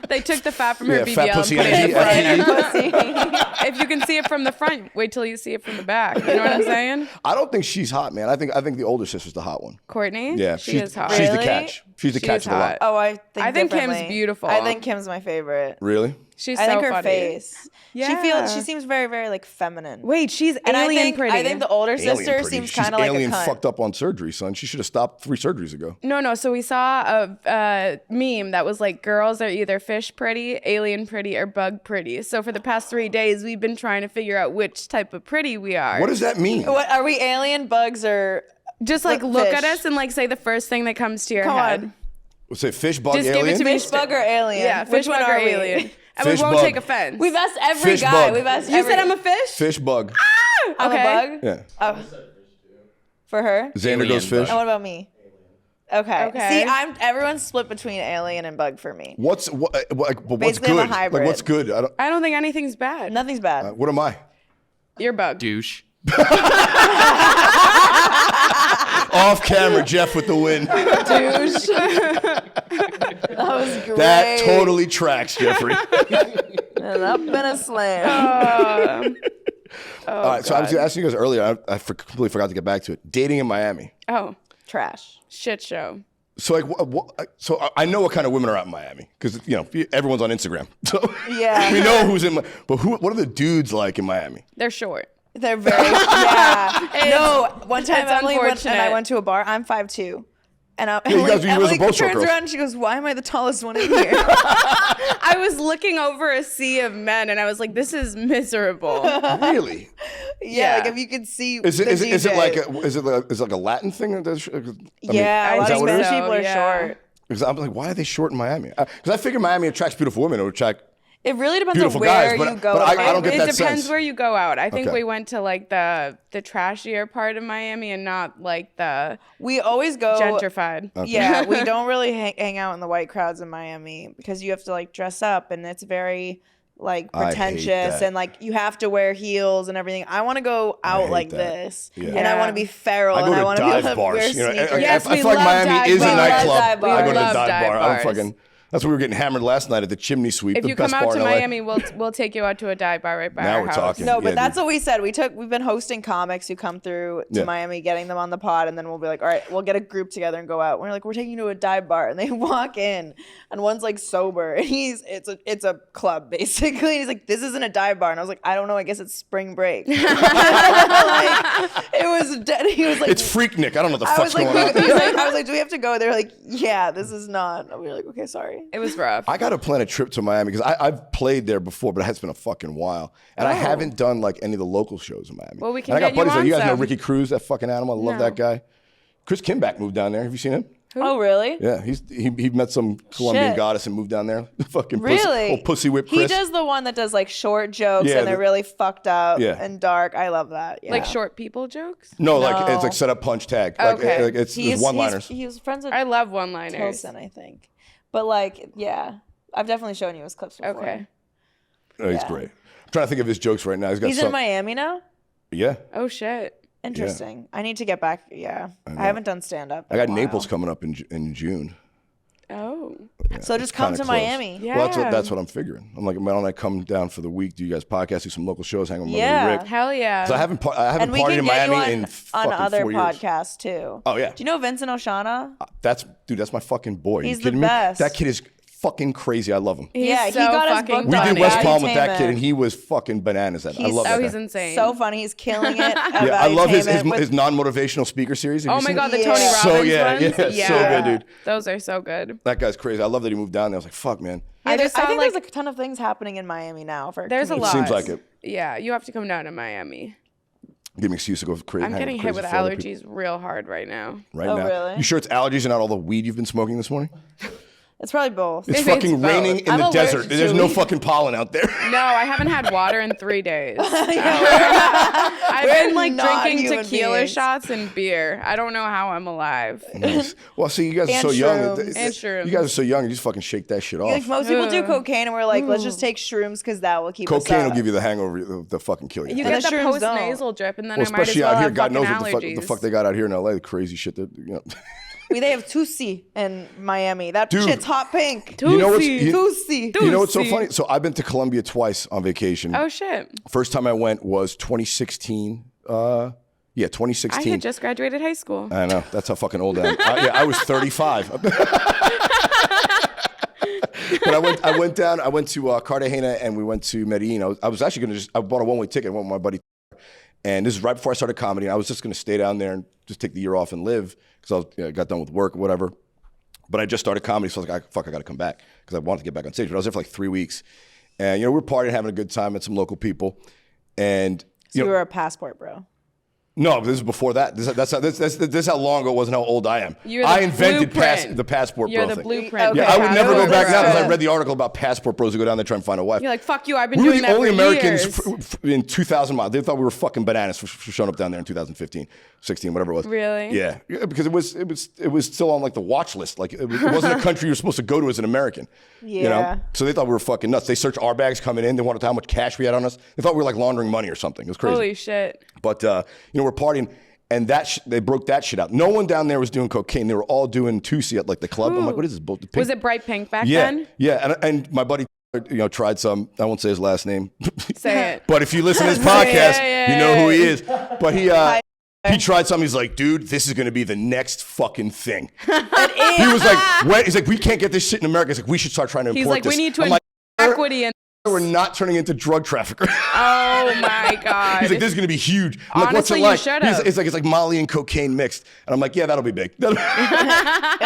They took the fat from her Yeah, BBL fat pussy and put it in energy, the front. FTE. If you can see it from the front, wait till you see it from the back. You know what I'm saying? I don't think she's hot, man. I think the older sister's the hot one. Courtney? Yeah, She is hot. She's the Really? catch. She's the She's catch of the lot. hot. Oh, I think Kim's differently. beautiful. I think Kim's my favorite. Really? She's I so think her funny. face. Yeah. She seems very, very like feminine. Wait, she's and alien pretty. I think the older Alien sister pretty. seems She's kind of like a alien cunt. fucked up on surgery, son. She should have stopped 3 surgeries ago. No. So we saw a meme that was like, girls are either fish pretty, alien pretty, or bug pretty. So for the past 3 days, we've been trying to figure out which type of pretty we are. What does that mean? What are we? Alien, bugs, or Just like look fish? at us and like say the first thing that comes to your Come head. on. Say fish, bug, Just give alien? it to me. Fish, bug, or alien? Yeah, Which fish, one bug, or are we? alien. And Fish, we won't bug. take offense. We've asked every Fish, guy. bug. We've asked. You every, said I'm a fish? Fish, bug. I'm Okay. a bug. Yeah. Oh. For her. Xander Alien goes fish. And what about me? Okay. Okay. See, everyone's split between alien and bug for me. What's what's Basically, I'm good? a hybrid. Like what's good? I don't think anything's bad. Nothing's bad. What am I? You're bug. Douche. Off camera, Jeff with the win. Douche. That was great. That totally tracks, Jeffrey. And up in a slam. All right, so I was asking you guys earlier. I completely forgot to get back to it. Dating in Miami. Oh, Trash. shit show. So so I know what kind of women are out in Miami because everyone's on Instagram. So Yeah. we know who's in. But what are the dudes like in Miami? They're short. They're very no. One time it's Emily went and I unfortunate. went to a bar. I'm 5'2". And you guys Emily are both short turns girls. around and she goes, "Why am I the tallest one in here?" I was looking over a sea of men and I was like, this is miserable. Really? Yeah, Yeah. like if you could see. Is it the like DJ. a Latin thing? Yeah, a lot is that of what it Spanish is? people are Yeah. short. Because I'm like, why are they short in Miami? Because I figure Miami attracts beautiful women. It would attract It really depends beautiful on where guys, but- you go. but I don't get It that depends sense. where you go out. I think Okay. we went to like the trashier part of Miami and not like the We always go gentrified. Yeah, we don't really hang out in the white crowds in Miami because you have to like dress up and it's very like I hate pretentious that. and like you have to wear heels and everything. I want to go out hate like that. this, Yeah. and I want to be feral I go and I to want to be able dive to bars. wear You know, sneakers. Yes, I we feel like love Miami dive is a bars. nightclub. Dive bars. I go to We the love dive dive bar. bars. That's what we were getting hammered last night at the Chimney Sweep. If the you best come out bar to in LA. Miami, we'll take you out to a dive bar right by Now our we're house. talking. No, but Yeah, that's dude. what we said. We've been hosting comics who come through to Yeah. Miami, getting them on the pod, and then we'll be like, all right, we'll get a group together and go out. We're like, we're taking you to a dive bar, and they walk in, and one's like sober, and it's a club basically. And he's like, this isn't a dive bar, and I was like, I don't know. I guess it's spring break. Like, it was dead. He was like, It's Freaknik. I don't know what the I fuck's was like, going on. I was like, do we have to go? They're like, yeah, this is not. And we were like, okay, sorry. It was rough. I got to plan a trip to Miami because I've played there before, but it's been a fucking while, and I haven't done like any of the local shows in Miami. Well, we can and I got get you buddies. on You guys know some. Ricky Cruz, that fucking animal. I love No. that guy. Chris Kimback moved down there. Have you seen him? Oh, really? Yeah, he met some Colombian Shit. goddess and moved down there. Fucking Really? pussy whip He Chris. does the one that does like short jokes Yeah, and they're really fucked up Yeah. and dark. I love that. Yeah. Like short people jokes? No, like No. it's like set up, punch, tag. Like, Okay. like it's one-liners. He was friends with I love one-liners. Tilson, I think. But like, yeah, I've definitely shown you his clips before. Okay. Oh, he's Yeah. great. I'm trying to think of his jokes right now. He's got He's some. in Miami now? Yeah, Oh, shit. Interesting. I need to get back. Yeah. I haven't done stand up. I got Naples coming up in June. Oh. So just come Kinda to close. Miami. Yeah. Well, that's what I'm figuring. I'm like, why don't I come down for the week? Do you guys podcast? Do some local shows? Hang with my Yeah. buddy Rick. Hell yeah. 'Cause I haven't And we partied can in get Miami you in on fucking other 4 years. podcasts too. Oh yeah. Do you know Vincent O'Shana? That's my fucking boy. He's you the kidding best. me? That kid is fucking crazy. I love him. He's Yeah, he so got us fucking booked We on did funny. West Palm with that Edutainment. kid, and he was fucking bananas at it. I love that he's guy. insane. So funny. He's killing it. Yeah, I love his with non-motivational speaker series. Have Oh you my seen god, the it? Tony Yeah. Robbins So yeah, ones. yeah, so good, dude. Those are so good. That guy's crazy. I love that he moved down there. I was like, fuck, man. I just saw think like there's a ton of things happening in Miami now. there's a lot. Seems like it. Yeah, you have to come down to Miami. Give me an excuse to go crazy. I'm getting hit with allergies real hard right now. right Oh, now. really? You sure it's allergies and not all the weed you've been smoking this morning? It's probably both. It's It's fucking both. raining in I'm the allergic desert. to There's no weed. fucking pollen out there. No, I haven't had water in 3 days. I've been like not drinking human tequila beings. shots and beer. I don't know how I'm alive. Nice. Well, see, you guys are And so young. shrooms. And shrooms. You guys are so young. You just fucking shake that shit off. Like most people do Ugh. cocaine, and we're like, let's just take shrooms because that will keep us Cocaine up. will give you the hangover, the fucking kill you. You And get the the shrooms post nasal drip, and then Well, I might as especially well out here, have God knows fucking what the allergies. fuck they got out here in LA. The crazy shit that They have Tusi in Miami. That Dude. shit's hot pink. You know what's Tusi. Tusi. you know what's so Tusi. funny? So I've been to Colombia twice on vacation. Oh shit! First time I went was 2016. Yeah, 2016. I had just graduated high school. I know. That's how fucking old I am. I was 35. But I went down. I went to Cartagena and we went to Medellin. I was actually going to I bought a one-way ticket. I went with my buddy. And this is right before I started comedy. And I was just going to stay down there and just take the year off and live because I got done with work or whatever. But I just started comedy, so I was like, fuck, I got to come back because I wanted to get back on stage. But I was there for like 3 weeks. And, we were partying, having a good time, met some local people. And, So you were a passport bro. no, this is before that. This is how long ago it was and how old I am. You're the I invented blueprint. the passport You're bro the thing. blueprint. Okay. Yeah, I would never go Passport back now because bro. I read the article about passport bros who go down there trying to find a wife. You're like, fuck you. I've been We were doing the that only for Americans years. in 2000 miles. They thought we were fucking bananas for showing up down there in 2015, 16, whatever it was. Really? Yeah, because it was still on like the watch list. Like it wasn't a country you're supposed to go to as an American. Yeah. So they thought we were fucking nuts. They searched our bags coming in. They wanted to know how much cash we had on us. They thought we were like laundering money or something. It was crazy. Holy shit. But we're partying, and they broke that shit out. No one down there was doing cocaine. They were all doing Tusi at like the club. I'm like, what is this? The pink- Was it bright pink back Yeah, then? yeah. And my buddy, tried some. I won't say his last name. Say it. But if you listen to his podcast, Yeah. you know who he is. But he tried something. He's like, dude, this is going to be the next fucking thing. He was like, he's like, we can't get this shit in America. He's like, we should start trying to import He's like, this. we need to I'm like, equity in. we're not turning into drug traffickers. Oh my god. He's like, this is going to be huge. I'm like, what's it Honestly, you like? should've. It's like Molly and cocaine mixed. And I'm like, yeah, that'll be big. And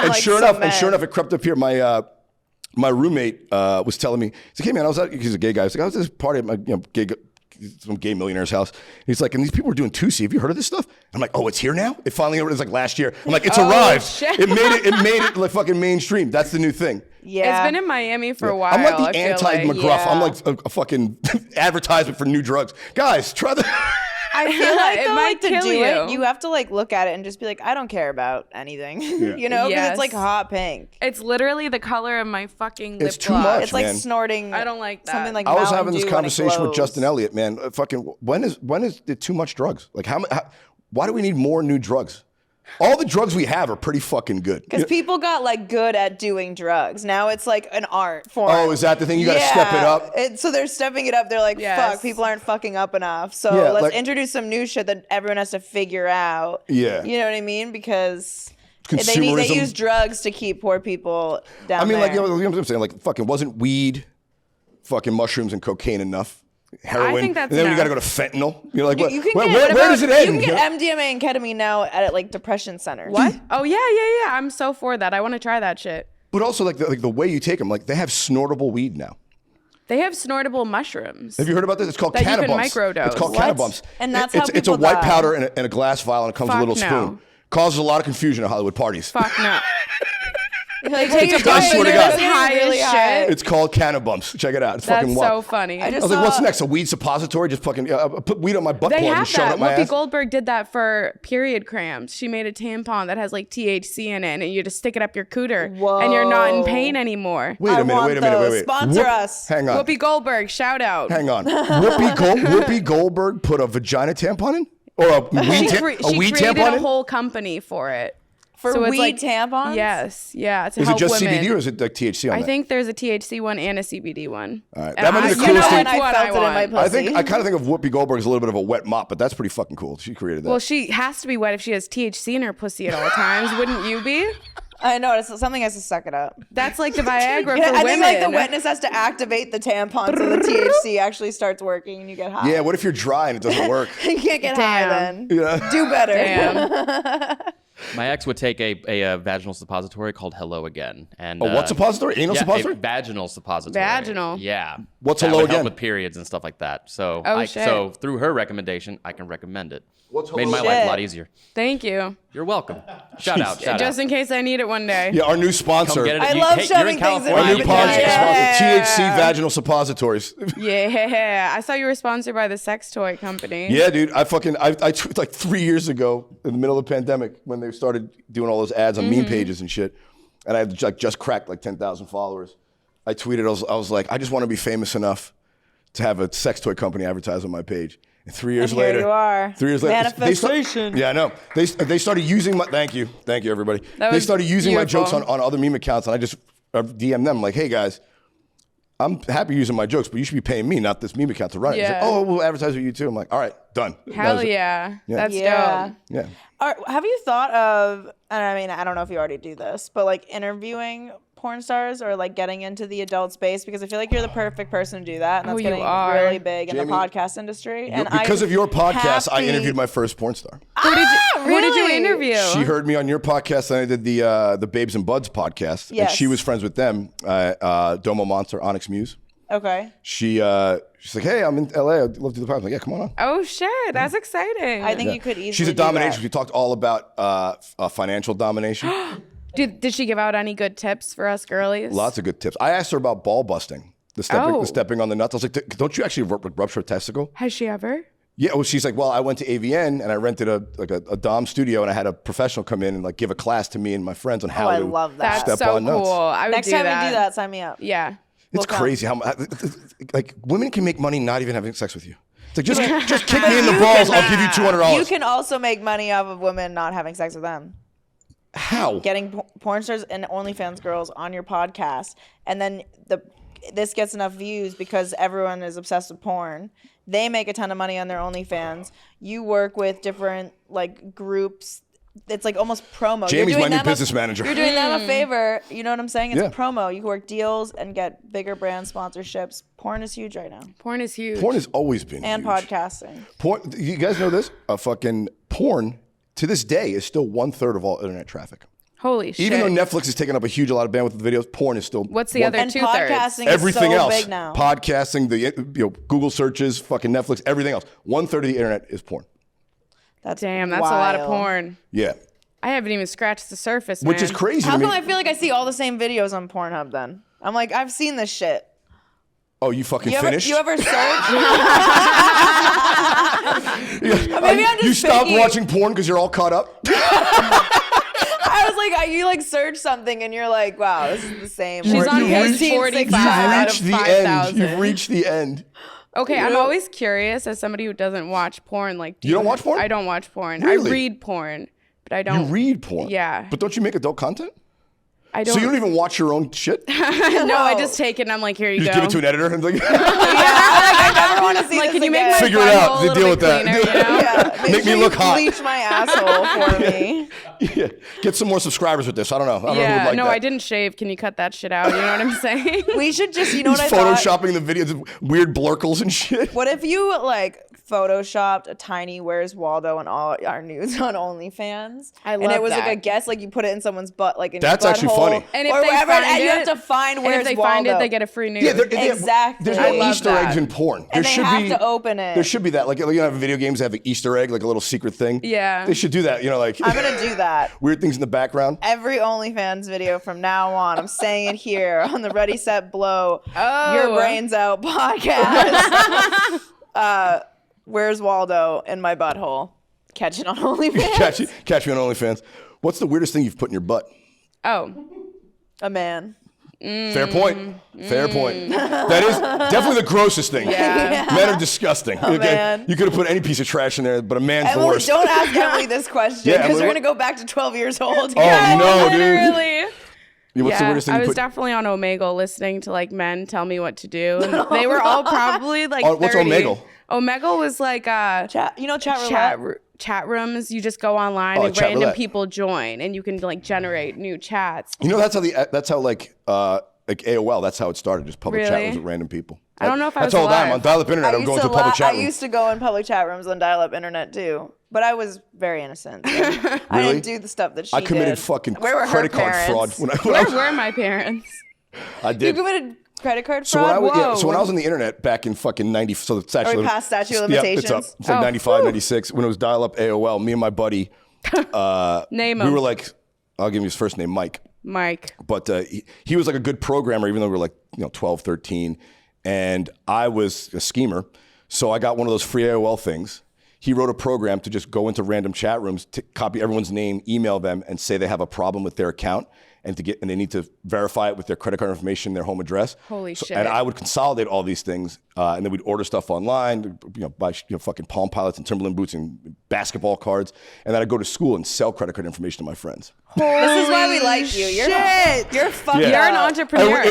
like sure some enough, it crept up here. My roommate was telling me, he's like, hey man, he's a gay guy. He's like, I was at this party at my some gay millionaire's house. He's like, and these people were doing Tusi. Have you heard of this stuff? I'm like, oh, it's here now? It finally, it was like last year. I'm like, it's arrived. Shit. It made it like fucking mainstream. That's the new thing. Yeah. It's been in Miami for a while. I'm like I the feel anti-McGruff. like. I'm like a fucking advertisement for new drugs. Guys, try the... I feel like It though, might like, to kill do you. it, you have to like look at it and just be like, I don't care about anything, because Yes. it's like hot pink. It's literally the color of my fucking lip It's too gloss. much. It's like man. snorting. I don't like that. Something like I was Mountain having this Dew when it conversation with glows. Justin Elliott, man. Fucking when is it too much drugs? Like why do we need more new drugs? All the drugs we have are pretty fucking good. Because people got like good at doing drugs. Now it's like an art form. Oh, is that the thing? You gotta step it up? So they're stepping it up. They're like, Yes. fuck, people aren't fucking up enough. So Yeah, let's like- introduce some new shit that everyone has to figure out. Yeah. You know what I mean? Because they Consumerism. use drugs to keep poor people down I mean, there. like, you know what I'm saying? Like, fucking wasn't weed, fucking mushrooms and cocaine enough? Heroin. think that's and then you gotta go enough. to fentanyl. You're like, You can where does it end? You can get MDMA and ketamine now at like depression centers. What? Oh yeah. I'm so for that. I want to try that shit. But also, like the way you take them, like they have snortable weed now. They have snortable mushrooms. Have you heard about this? It's called That you can cannabumps. microdose. It's called What? cannabumps. And that's it's how it's a people white die. powder in a glass vial and it comes with a Fuck little no. spoon. Causes a lot of confusion at Hollywood parties. Fuck no. They take a I swear to God. high really as high. shit. It's called cannabumps. Check it out. It's That's fucking so wild. funny. I I just was like, what's saw- next? A weed suppository? Just fucking put weed on my butt They plug and have shove it that. up my Whoopi ass. Goldberg did that for period cramps. She made a tampon that has like THC in it, and you just stick it up your cooter, and you're not in Whoa. pain anymore. Wait I a minute, want wait a minute, wait, those. wait. Sponsor us. Hang on. Whoopi Goldberg, shout out. Hang on. Whoopi Goldberg put a vagina tampon in? Or a weed, She weed created tampon a in? whole company for it. For So it's weed like- tampons? Yes, yeah, to Is it help just women. CBD or is it like THC on I that? think there's a THC one and a CBD one. All right. And That might be the you coolest know thing. which I one felt I it in my want. pussy. I kind of think of Whoopi Goldberg as a little bit of a wet mop, but that's pretty fucking cool. She created that. Well, she has to be wet if she has THC in her pussy at all times. Wouldn't you be? I know. It's something has to suck it up. That's like the Viagra for I women. think like the wetness has to activate the tampon so the THC actually starts working and you get high. Yeah, what if you're dry and it doesn't work? You can't get high then. Yeah. Do better. Damn. My ex would take a vaginal suppository called Hello Again. And What suppository? Anal suppository? A vaginal suppository. Vaginal. Yeah. What's that Hello would help Again? with periods and stuff like that. So Shit. so through her recommendation, I can recommend it. What's Made Hello my life a Shit. lot easier. Thank you. You're welcome. Shout out. Just in case I need it one day. Yeah, our new sponsor. Come get it. I You- love hey, you're shoving in things in Our California. new my You can podcast get it. Yeah. sponsor, THC vaginal suppositories. Yeah. I saw you were sponsored by the sex toy company. Yeah, dude. I tweeted like 3 years ago in the middle of the pandemic when they started doing all those ads on meme pages and shit. And I had just cracked like 10,000 followers. I tweeted, I was like, I just want to be famous enough to have a sex toy company advertise on my page. And 3 years And here later, you are. 3 years later, Manifestation. yeah, I know. They started using my. Thank you, everybody. That They was started using my jokes beautiful. on other meme accounts, and I just DM them like, hey guys, I'm happy using my jokes, but you should be paying me, not this meme account to run it. He's like, Yeah. oh, we'll advertise with you too. I'm like, all right, done. That Hell was it. yeah. Yeah. That's Yeah. dope. Yeah. Have you thought of, and I mean, I don't know if you already do this, but like interviewing porn stars or like getting into the adult space? Because I feel like you're the perfect person to do that. And that's you getting are. really big in Jamie, the podcast industry. And Because of your podcast, I happy- interviewed my first porn star. Who did you really? interview? She heard me on your podcast, and I did the Babes and Buds podcast, and Yes. she was friends with them. Domo Monster, Onyx Muse. Okay. She's like, hey, I'm in LA. I'd love to do the podcast. I'm like, yeah, come on on. Oh shit, that's exciting. I think you could easily She's a do that. dominatrix. We talked all about financial domination. Did she give out any good tips for us girlies? Lots of good tips. I asked her about ball busting, the stepping on the nuts. I was like, don't you actually rupture a testicle? Has she ever? Yeah. Well, she's like, well, I went to AVN and I rented a Dom studio and I had a professional come in and like give a class to me and my friends on how I to love that. That's step so on nuts. cool. I would Next do time that. we do that, sign me up. Yeah. It's We'll come. crazy how like women can make money not even having sex with you. It's like just kick me in the balls. I'll give you $200. You can also make money off of women not having sex with them. How? Getting porn stars and OnlyFans girls on your podcast, and then this gets enough views because everyone is obsessed with porn. They make a ton of money on their OnlyFans. You work with different like groups. It's like almost promo. Jamie's You're my doing new them business manager. You're doing them a favor. You know what I'm saying? It's Yeah. promo. You can work deals and get bigger brand sponsorships. Porn is huge right now, Porn is huge. Porn has always been and huge. podcasting. Porn. You guys know this? Fucking porn to this day is still 1/3 of all internet traffic. Holy shit. Even though Netflix is taking up a huge lot of bandwidth with videos, porn is still What's the other And 2/3? podcasting everything is so else. big now. Podcasting, the Google searches, fucking Netflix, everything else. 1/3 of the internet is porn. That's Damn, that's a lot of wild. porn. Yeah, I haven't even scratched the surface, which man. is crazy How to me. come I feel like I see all the same videos on Pornhub then? I'm like, I've seen this shit. Oh, you fucking You ever, finished? you ever search? Yeah. Maybe I'm just you stopped picky. watching porn because you're all caught up? I was like, you like search something and you're like, wow, this is the same. She's on page 14, 45 16. out of Reached the end. 5,000. You've reached the end. Okay, I'm always curious as somebody who doesn't watch porn. Like, You don't watch porn? I don't watch porn. Really? I read porn, but I You don't. read porn? Yeah. But don't you make adult content? I don't. So you don't even watch your own shit? You No, I just take it and I'm like, here you just go. give it to an editor and like, Yeah, I never want to see Like, this can you make again. my Figure it out. butthole a Deal little with bit that. cleaner, you know? Yeah, Make me sure look you hot. Bleach my asshole for me. yeah. Get some more subscribers with this. I don't know. I don't know who Yeah, would like no, that. I didn't shave. Can you cut that shit out? You know what I'm saying? We should just, you know He's what I thought? photoshopping the videos, weird blurkles and shit. What if you like photoshopped a tiny Where's Waldo and all our nudes on OnlyFans? And love it was that. like a guess, like you put it in someone's butt, like in That's your actually butthole, funny. And if or they wherever, find and you it- have to find And Where's if they Waldo. find it, they get a free nude. Yeah, Exactly. There's I no love Easter that. eggs in porn. And there they should have be, to open it. There should be that. Like, you know, video games have an Easter egg, like a little secret thing. Yeah. They should do that. You know, like I'm gonna do that. weird things in the background. Every OnlyFans video from now on, I'm saying it here on the Ready Set Blow, Your Brains Out podcast. Where's Waldo in my butthole? Catch it on OnlyFans. Catch me on OnlyFans. What's the weirdest thing you've put in your butt? Oh, A man. Fair point. Fair point. That is definitely the grossest thing. Yeah. Men are disgusting. man. You could have put any piece of trash in there, but a man's the Emily, worst. don't ask Emily this question Yeah, because Emily, we're what- gonna go back to 12 years old. Oh, no, dude. literally. Yeah, what's the weirdest thing I you was put? definitely on Omegle listening to like men tell me what to do. And they were all probably like Oh, what's 30. Omegle? Omegle was like Chat, you know, chat roulette. chat rooms. You just go online and chat random roulette. people join, and you can like generate new chats. You know, that's how like AOL. That's how it started. Just public chat rooms with random people. I don't know if I was That's all I'm alive. on dial-up internet. I'm going to a public chat room. I used to go in public chat rooms on dial-up internet too, but I was very innocent. So I Really? didn't do the stuff that she I committed did. fucking Where were her credit card fraud parents? when I Where was. were my parents? I You did. committed credit card So fraud? when I was on the internet back in fucking 90, so it's actually past statute of Yeah, it's up. limitations? It's like Oh, 95, whew. 96. When it was dial-up AOL, me and my buddy, Name we him. were like, I'll give you his first name, Mike. Mike. But he was like a good programmer, even though we were like 12, 13. And I was a schemer. So I got one of those free AOL things. He wrote a program to just go into random chat rooms, to copy everyone's name, email them, and say they have a problem with their account, and they need to verify it with their credit card information, their home address. Holy shit. And I would consolidate all these things, and then we'd order stuff online, buy fucking Palm Pilots and Timberland boots and basketball cards, and then I'd go to school and sell credit card information to my friends. This is why we like you. You're fucking Yeah. You're an up. entrepreneur.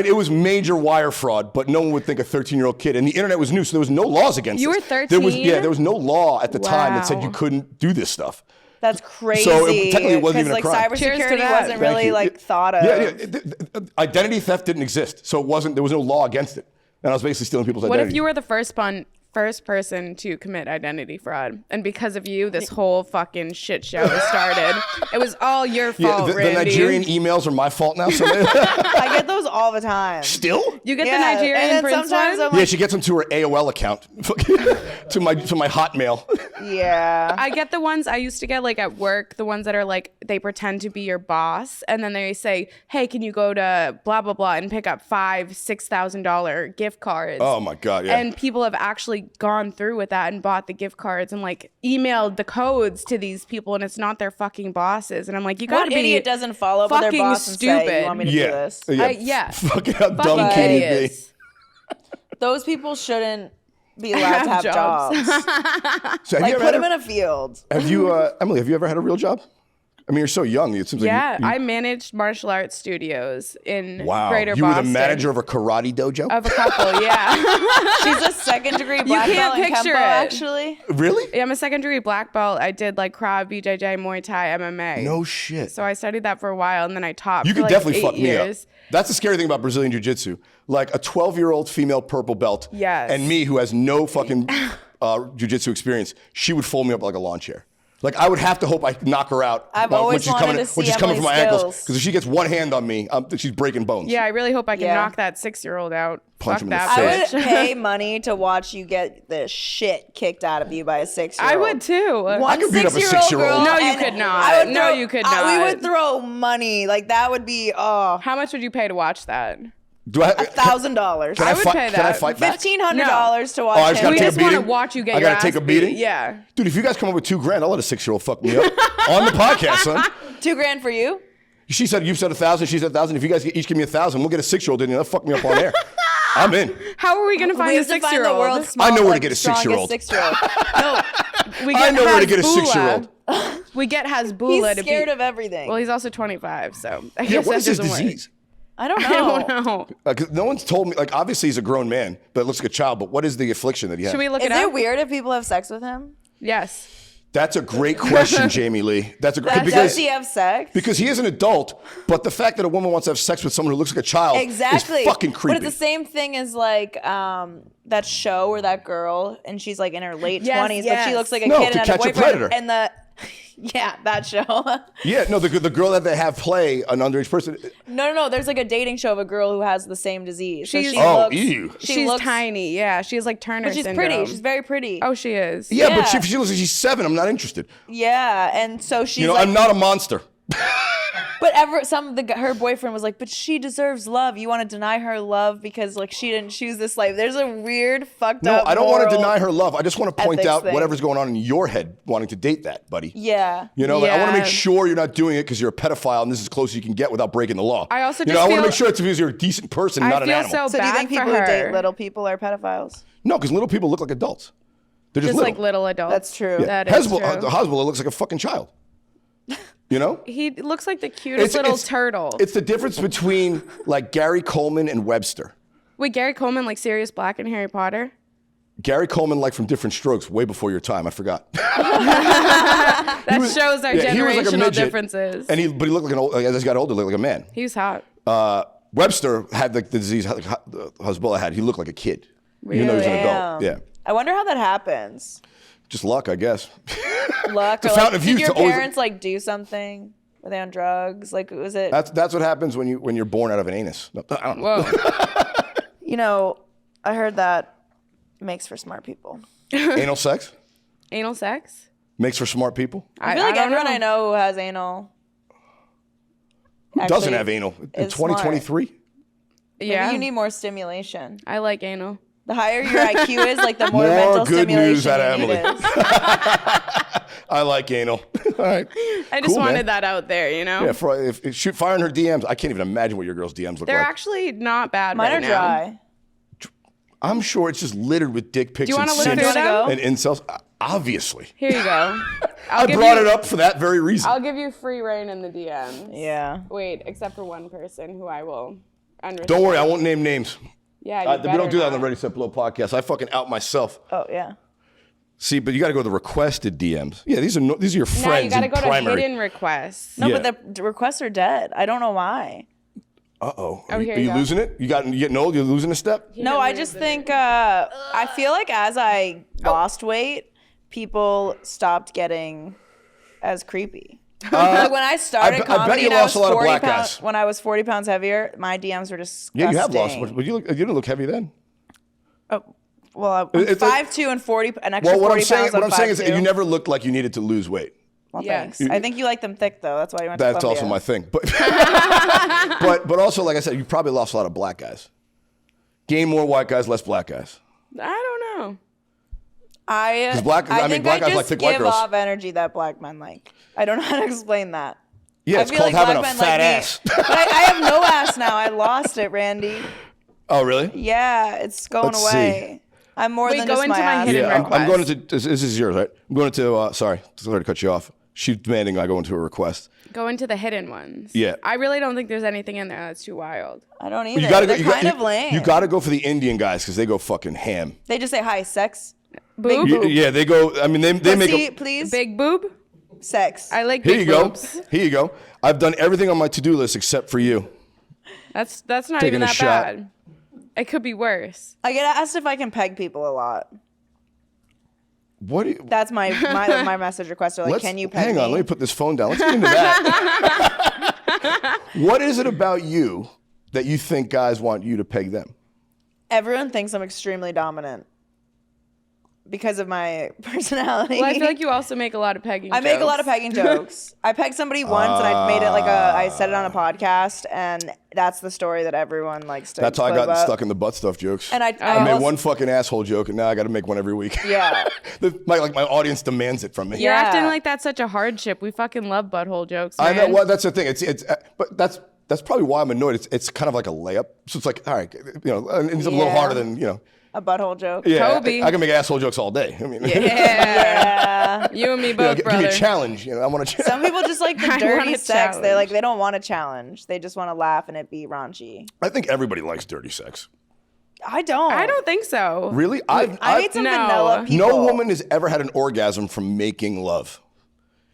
It was major wire fraud, but no one would think a 13-year-old kid. And the internet was new, so there was no laws against it. You were 13? There was no law at the time that said Wow. you couldn't do this stuff. That's crazy. So technically it wasn't even a like crime. Cheers to cybersecurity that. wasn't Thank really you. like thought of. Yeah. Identity theft didn't exist, so there was no law against it. And I was basically stealing people's What identity. if you were the first person to commit identity fraud, and because of you, this whole fucking shit show started? It was all your fault, the Randy. Nigerian emails are my fault now. So I get those all the time. still? You get Yeah, the Nigerian and then prince sometimes one? I'm Yeah, like, she gets them to her AOL account, to my Hotmail. yeah. I get the ones I used to get like at work, the ones that are like they pretend to be your boss, and then they say, "Hey, can you go to blah blah blah and pick up $5,000-$6,000 gift cards?" Oh my God, yeah. And people have actually gone through with that and bought the gift cards and like emailed the codes to these people, and it's not their fucking bosses. And I'm like, you gotta What be idiot doesn't follow up with their fucking boss and say, stupid. "You want me to do this?" Yeah. Fucking how dumb fucking can you be? idiots. Those people shouldn't be allowed to have jobs. jobs. So have Like you ever put had them in a field. Have you, Emily? Have you ever had a real job? I mean, you're so young. It seems Yeah, like I managed martial arts studios in wow. Greater You were Boston. the manager of a karate dojo. Of a couple, yeah. She's a second-degree black can't belt in picture Kempo, it. actually. Really? Yeah, I'm a secondary black belt. I did like Krav, BJJ, Muay Thai, MMA. No shit. So I studied that for a while, and then I taught You for could like definitely 8 fuck me up. years. That's the scary thing about Brazilian Jiu-Jitsu. Like a 12-year-old female purple belt, Yes. and me who has no fucking Jiu-Jitsu experience, she would fold me up like a lawn chair. Like I would have to hope I knock her out I've when always she's wanted coming, to see when she's coming for my Emily's ankles. skills. Because if she gets one hand on me, she's breaking bones. Yeah, I really hope I can Yeah. knock that 6-year-old out. Punch Fuck him in the that face. I would bitch. pay money to watch you get the shit kicked out of you by a 6-year-old. I would too. I could beat up a 6-year-old 6-year-old. girl, No, you and could not. I would No, you could not. We would throw money. Like that would be How much would you pay to watch that? Do I? $1,000. Can I would pay Can I that. fight back? $1,500 to watch Oh, I just him. gotta We take a just want to beating? watch you get I your gotta take ass a beating? beat. Yeah. Dude, if you guys come up with $2,000, I'll let a 6-year-old fuck me up on the podcast, son. $2,000 for you? You've said 1,000, she said 1,000. If you guys each give me 1,000, we'll get a 6-year-old in there. They'll fuck me up on air. I'm in. How are we gonna find We a have to find the 6-year-old? world's I know where to like, get a strongest 6-year-old. 6-year-old. No, We I get know where to get a Hasbulla. 6-year-old. We get Hasbulla he's to scared beat. of everything. Well, he's also 25, so I Yeah, guess what that is his doesn't work. disease? I don't know. I don't know. 'Cause no one's told me. Like, obviously he's a grown man, but looks like a child. But what is the affliction that he has? Should we look Is it it up? weird if people have sex with him? Yes. That's a great question, Jamie Lee. That's a great Does he have sex? because he is an adult. But the fact that a woman wants to have sex with someone who looks like a child Exactly. is fucking creepy. But it's the same thing as like that show where that girl and she's like in her late Yes, 20s, but she yes. looks like a No, kid To and had a Catch a boyfriend. Predator. And yeah, that show. Yeah, no, the girl that they have play an underage person. No. There's like a dating show of a girl who has the same disease. So She's- she Oh, looks, ew. She She's looks tiny. Yeah, she has like Turner But she's syndrome. pretty. She's very pretty. Oh, she is. Yeah, but Yeah. if she looks like she's 7, I'm not interested. Yeah, and so she's You know, like, I'm not a monster. but her boyfriend was like, but she deserves love. You want to deny her love because like she didn't choose this life. There's a weird fucked No, up. I don't want to moral- deny her love. I just want to point ethics out thing. whatever's going on in your head wanting to date that, buddy. Yeah. You know, like, I want to Yeah. make sure you're not doing it because you're a pedophile and this is as close as you can get without breaking the law. I also you just know, I want to feel- make sure it's because you're a decent person, I not an feel animal. so So do you bad think for people who date her. little people are pedophiles? No, because little people look like adults. They're just Just little. like little adults. That's true. Yeah. That is Hezbollah, true. Hezbollah looks like a fucking child. You know? He looks like the cutest little turtle. It's the difference between like Gary Coleman and Webster. Wait, Gary Coleman like Sirius Black and Harry Potter? Gary Coleman, like from Different Strokes, way before your time. I forgot. That shows our he was like a generational midget, differences. but he looked like as he got older, looked like a man. He was hot. Webster had the disease Hezbollah had. He looked like a kid. Even though he was an adult. Yeah. I wonder how that happens. Just luck, I guess. Luck. The Or fountain of did youth your always- parents like do something? Were they on drugs? Like, was it? That's what happens when you're born out of an anus. No, I don't know. Whoa. You know, I heard that makes for smart people. Anal sex Anal sex? makes for smart people. I feel like don't everyone I know who has anal. Who doesn't actually have anal in is smart. 2023? Yeah. Maybe you need more stimulation. I like anal. The higher your IQ is, like the more More mental good news stimulation out of you need Emily. is. I like anal. All right. I just Cool, wanted man. that out there, you know? Yeah, if shoot fire in her DMs. I can't even imagine what your girl's DMs look They're like. actually not bad Mine right are now. dry. I'm sure it's just littered with dick pics Do you and want to look simps through them? go? and incels. Obviously. Here you go. I brought it up for that very reason. I'll give you free reign in the DMs. Yeah. Wait, except for one person who I will unrestrict. Don't worry, I won't name names. Yeah, We don't do that on the Ready Set Blow podcast. I fucking out myself. Oh yeah. See, but you got to go to the requested DMs. Yeah, these are your No, you friends gotta in go primary. to hidden requests. No, Yeah. but the requests are dead. I don't know why. Uh-oh. Oh, Are here you you go. losing it? You getting old? You're losing a step? No, I just think I feel like as I lost weight, people stopped getting as creepy. Like when I started I bet comedy you and I lost was a lot of 40 black pounds, guys. when I was 40 pounds heavier, my DMs were disgusting. Yeah, you have lost. But you didn't look heavy then. Oh, well, I'm It's like- 5'2" and 40, an extra Well, 40 pounds what on I'm saying is 5'2". you never looked like you needed to lose weight. Well, Yes. thanks. I think you like them thick though. That's why you went to That's Columbia. also my thing. But but also, like I said, you probably lost a lot of black guys. Gain more white guys, less black guys. I don't know. I black- I mean, think black I guys like just thick white give girls. off energy that black men like. I don't know how to explain that. Yeah, I it's feel called like having a black men fat like me. ass. But I have no ass now. I lost it, Randy. Oh, really? Yeah, it's going Let's away. I'm more Wait, than go just into my my ass. hidden Yeah, I'm going request. into. This is yours, right? I'm going into. Sorry to cut you off. She's demanding I go into a request. Go into the hidden ones. Yeah. I really don't think there's anything in there that's too wild. I don't either. You gotta They're go. kind of lame. You got to go for the Indian guys because they go fucking ham. They just say hi, sex, Boob? Yeah, they go. I mean, they make pussy, a. please, Big boob? sex. I like Here big you go. boobs. Here you go. I've done everything on my to-do list except for you. That's not Taking even a that shot. bad. It could be worse. I get asked if I can peg people a lot. What? Do you, That's my message request. Are like, let's- can you peg hang me? on? Let me put this phone down. Let's get into that. What is it about you that you think guys want you to peg them? Everyone thinks I'm extremely dominant because of my personality. Well, I feel like you also make a lot of pegging I make a lot of jokes. pegging jokes. I pegged somebody once, and I made it like I said it on a podcast, and that's the story that everyone likes to. That's how I clip got up. stuck in the butt stuff jokes. And I made also- one fucking asshole joke, and now I got to make one every week. Yeah. my audience demands it from me. You're Yeah. acting like that's such a hardship. We fucking love butthole jokes, I man. know. Well, that's the thing. But that's probably why I'm annoyed. It's kind of like a layup. So it's like, all right, and it's a little Yeah. harder than A butthole joke. Yeah, Kobe. I can make asshole jokes all day. I mean, Yeah. You and me both, give brother. me a challenge. I want to. Some people just like the I dirty want a sex. They like challenge. they don't want a challenge. They just want to laugh and it be raunchy. I think everybody likes dirty sex. I don't. I don't think so. Really, I need some No. vanilla people. no woman has ever had an orgasm from making love.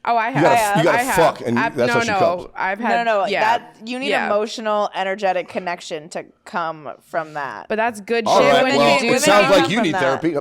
Oh, I have. You gotta I have. fuck, and I've- that's no, how she no. comes. I've had. No. Yeah. That you need Yeah. emotional, energetic connection to come from that. But that's good All shit right, when well, you do it women sounds come like you from need that. therapy.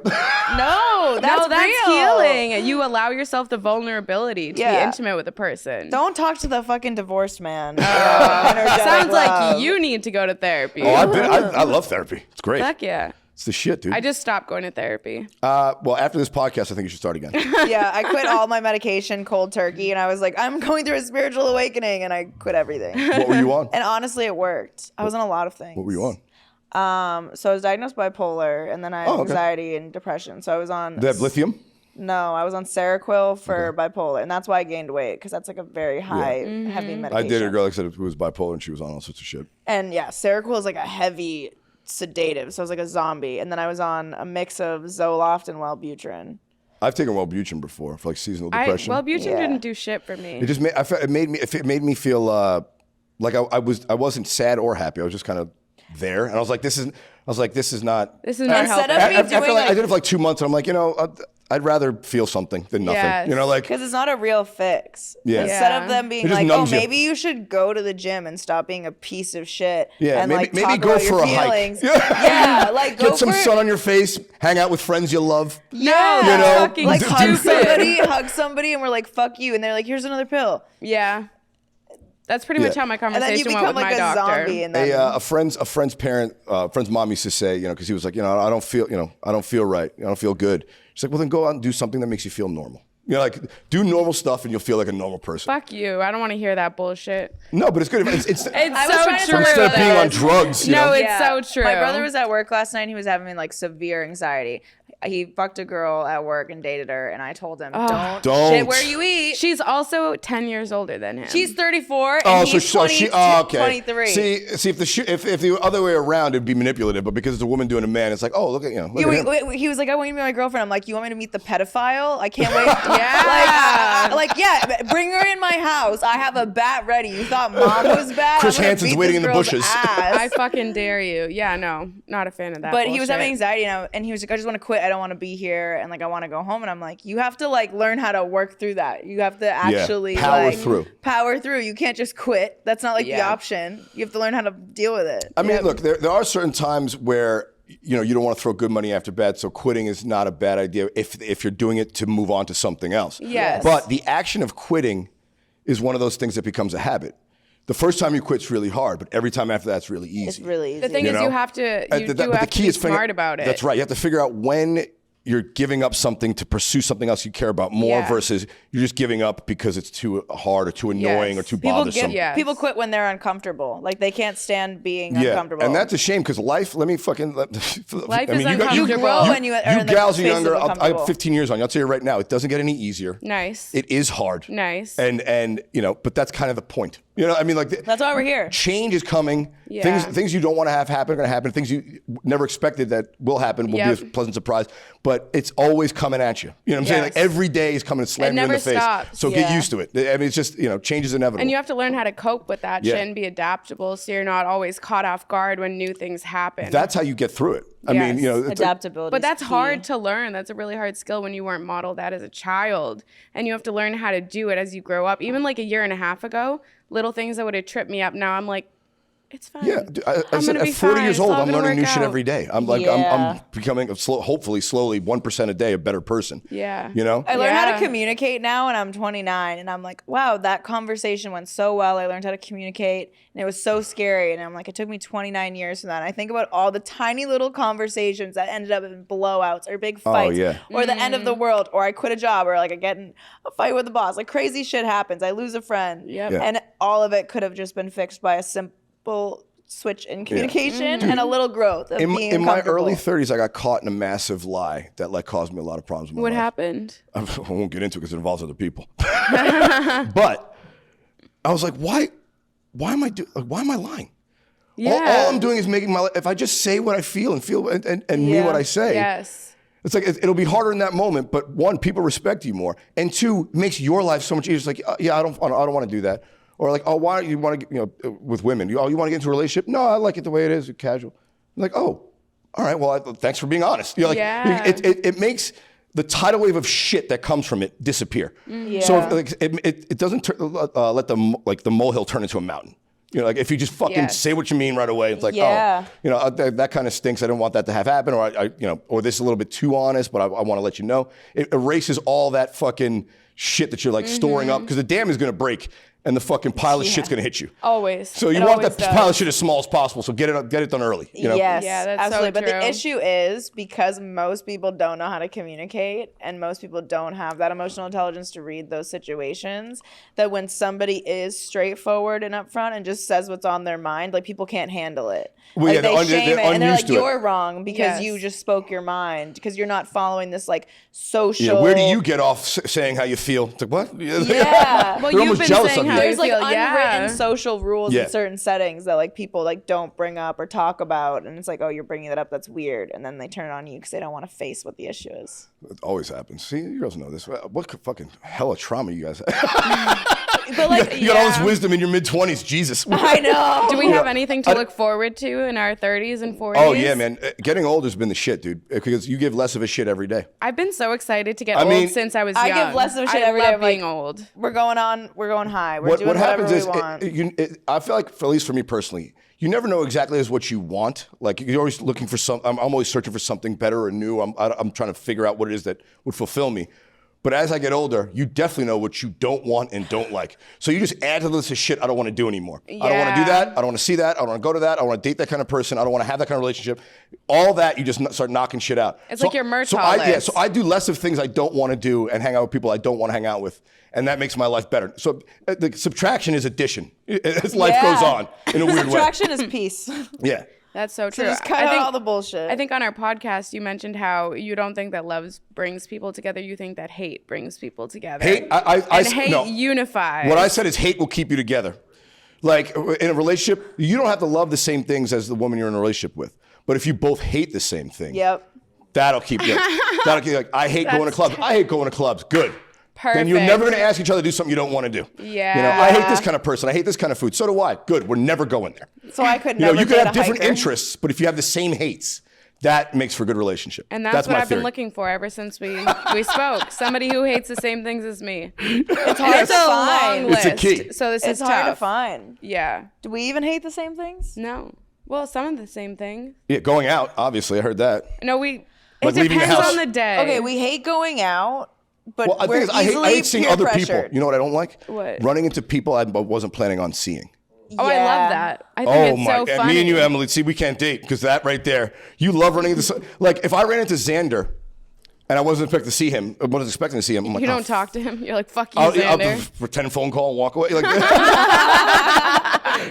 no, that's real. healing. You allow yourself the vulnerability to be Yeah. intimate with a person. Don't talk to the fucking divorced man. Energetic Sounds like love. you need to go to therapy. I love therapy. It's great. Fuck yeah. It's the shit, dude. I just stopped going to therapy. Well, after this podcast, I think you should start again. Yeah, I quit all my medication cold turkey, and I was like, I'm going through a spiritual awakening, and I quit everything. What were you on? And honestly, it worked. I was on a lot of things. What were you on? So I was diagnosed bipolar, and then I had okay. anxiety and depression. So I was on. They have lithium. No, I was on Seroquel for bipolar, and that's why I gained weight because that's like a very high, heavy medication. I dated a girl that said it was bipolar, and she was on all sorts of shit. And yeah, Seroquel is like a heavy sedative, so I was like a zombie. And then I was on a mix of Zoloft and Wellbutrin. I've taken Wellbutrin before for like seasonal depression. Wellbutrin Yeah. didn't do shit for me. It just made me feel like I wasn't sad or happy. I was just kind of there, and I was like, this is not. This is not Instead of healthy. me doing I did it for like 2 months, and I'm like, I'd rather feel something than nothing. Yes. Like because it's not a real fix. Yeah. Instead Yeah. of them being It just like, oh, numbs you. maybe you should go to the gym and stop being a piece of shit. Yeah, and maybe talk go about for your a hike. feelings. Yeah, like go get some for sun on your face, hang out with friends you love. No, You know, fucking like stupid. hug somebody, and we're like, fuck you, and they're like, here's another pill. Yeah. That's pretty much Yeah. how my And then you conversation went become with like my a doctor. zombie. And then A friend's mom used to say, because he was like, I don't feel right. I don't feel good. She's like, well, then go out and do something that makes you feel normal. Like do normal stuff and you'll feel like a normal person. Fuck you. I don't want to hear that bullshit. No, but it's good. It's It's was so trying to true. talk instead of about being that. on drugs. No, know? it's so true. My brother was at work last night and he was having like severe anxiety. He fucked a girl at work and dated her, and I told him, don't shit where you eat. She's also 10 years older than him. She's 34 and he's 23. See, if the other way around, it'd be manipulative, but because it's a woman doing a man, it's like, oh, look at him. He was like, I want you to be my girlfriend. I'm like, you want me to meet the pedophile? I can't wait. Yeah. bring her in my house. I have a bat ready. You thought mom was bad? Chris I'm gonna Hansen's beat waiting this in the girl's bushes. ass. I fucking dare you. Yeah, no, not a fan of that. But he was having bullshit. anxiety now, and he was like, I just want to quit. I don't want to be here, and like I want to go home. And I'm like, you have to like learn how to work through that. You have to actually power like through. Power through. You can't just quit. That's not like the Yeah. option. You have to learn how to deal with it. I mean, look, there are certain times where you don't want to throw good money after bad, so quitting is not a bad idea if you're doing it to move on to something else. Yes. But the action of quitting is one of those things that becomes a habit. The first time you quit's really hard, but every time after that's really easy. It's really easy. The thing is, know? you have to. You But do the have key to be is smart about it. That's right. You have to figure out when you're giving up something to pursue something else you care about more Yeah. versus you're just giving up because it's too hard or too annoying Yes. or too People bothersome. Yes. People quit when they're uncomfortable. Like they can't stand being uncomfortable. And that's a shame because life, Life is you uncomfortable. You grow when you are in the gals are face of younger. I have uncomfortable. 15 years on you. I'll tell you right now, it doesn't get any easier. Nice. It is hard. Nice. And but that's kind of the point. I mean, like That's why we're here. change is coming. Yeah. Things you don't want to have happen are going to happen. Things you never expected that will happen will Yep. be a pleasant surprise. But it's always coming at you. You know what I'm saying? Yes. Like every day is coming to slam you in never the face. stops. So get Yeah. used to it. I mean, it's just change is inevitable. And you have to learn how to cope with that Yeah. shit and be adaptable so you're not always caught off guard when new things happen. That's how you get through it. I mean, Yes. it's like- Adaptability. But that's is key. hard to learn. That's a really hard skill when you weren't modeled that as a child. And you have to learn how to do it as you grow up. Even like a year and a half ago, little things that would have tripped me up. Now I'm like, it's fine. Yeah, I I'm said gonna at be 40 fine. years It's old, all I'm gonna learning new work shit out. every day. I'm like, Yeah. I'm becoming hopefully slowly 1% a day a better person. Yeah. I learned how to Yeah. communicate now, and I'm 29, and I'm like, wow, that conversation went so well. I learned how to communicate, and it was so scary. And I'm like, it took me 29 years for that. And I think about all the tiny little conversations that ended up in blowouts or big fights, yeah. or the end of the world, or I quit a job, or like I get in a fight with the boss. Like crazy shit happens. I lose a friend, Yep. Yeah. and all of it could have just been fixed by a simple switch in communication and a little growth of being In my uncomfortable. early 30s, I got caught in a massive lie that caused me a lot of problems. In my What life. happened? I won't get into it because it involves other people. But I was like, why am I lying? Yeah. All I'm doing is making my life. If I just say what I feel and mean Yeah. what I say, Yes. it's like it'll be harder in that moment. But one, people respect you more, and two, it makes your life so much easier. It's like, yeah, I don't want to do that. Or like, oh, why you want to, with women? You want to get into a relationship? No, I like it the way it is, casual. I'm like, oh, all right. Well, thanks for being honest. You're like, Yeah. it makes the tidal wave of shit that comes from it disappear. So it doesn't let the molehill turn into a mountain. Like if you just fucking Yes. say what you mean right away, it's like, Yeah. that kind of stinks. I don't want that to have happen, or or this is a little bit too honest, but I want to let you know. It erases all that fucking shit that you're like storing up because the dam is gonna break and the fucking pile of shit's gonna hit you. Always. So you It want always that pile of does. shit as small as possible. So get it done early. Yes, Yeah, that's so absolutely. But the true. issue is because most people don't know how to communicate and most people don't have that emotional intelligence to read those situations, that when somebody is straightforward and upfront and just says what's on their mind, like people can't handle it. Well, Like yeah, they they're shame it and they're unused like, to it. you're wrong because Yes. you just spoke your mind, because you're not following this like social. Yeah, where do you get off saying how you feel? It's like, what? Yeah. Well, They're you've almost been jealous saying of how you. you There's like feel. unwritten Yeah. social rules Yeah. in certain settings that like people like don't bring up or talk about, and it's like, oh, you're bringing that up, that's weird, and then they turn it on you because they don't want to face what the issue is. It always happens. See, you girls know this. What fucking hella trauma you guys have. But like, you got all this wisdom in your mid-20s. Jesus. I know. Do we have anything to look forward to in our 30s and 40s? Oh yeah, man. Getting older has been the shit, dude. Because you give less of a shit every day. I've been so excited to get old since I was young. I give less of a shit every day. I I'm love being like, old. We're going high. We're doing what happens whatever is, we want. I feel like, at least for me personally, you never know exactly what you want. Like you're always looking for I'm always searching for something better or new. I'm trying to figure out what it is that would fulfill me. But as I get older, you definitely know what you don't want and don't like. So you just add to the list of shit I don't want to do anymore. Yeah. I don't want to do that. I don't want to see that. I don't want to go to that. I don't want to date that kind of person. I don't want to have that kind of relationship. All that, you just start knocking shit out. It's like your list. So I do less of things I don't want to do and hang out with people I don't want to hang out with. And that makes my life better. So the subtraction is addition as life goes on in a weird way. Subtraction is peace. Yeah. That's so true. So just cut out all the bullshit. I think on our podcast you mentioned how you don't think that love brings people together. You think that hate brings people together. Hate unifies. What I said is hate will keep you together. Like in a relationship, you don't have to love the same things as the woman you're in a relationship with. But if you both hate the same thing, that'll keep you. Like I hate going to clubs. I hate going to clubs. Good. Perfect. Then you're never going to ask each other to do something you don't want to do. Yeah. I hate this kind of person. I hate this kind of food. So do I. Good. We're never going there. So I could never. You could have different hiker. interests, but if you have the same hates, that makes for a good relationship. And that's what my I've theory. been looking for ever since we spoke. Somebody who hates the same things as me. It's hard to find. Long list. It's a key. So this is It's hard tough. to find. Yeah. Do we even hate the same things? No. Well, some of the same things. Yeah, going out, obviously. I heard that. No, it leaving the depends house. on the day. Okay, we hate going out, but Well, I we're think I easily hate seeing peer other pressured. people. You know what I don't like? What? Running into people I wasn't planning on seeing. Oh, I love that. I think it's so funny. Me and you, Emily, see, we can't date because that right there. You love running into like if I ran into Xander and I wasn't expecting to see him, I'm like, You don't talk to him. You're like, fuck you, I'll Xander. pretend phone call and walk away. Like,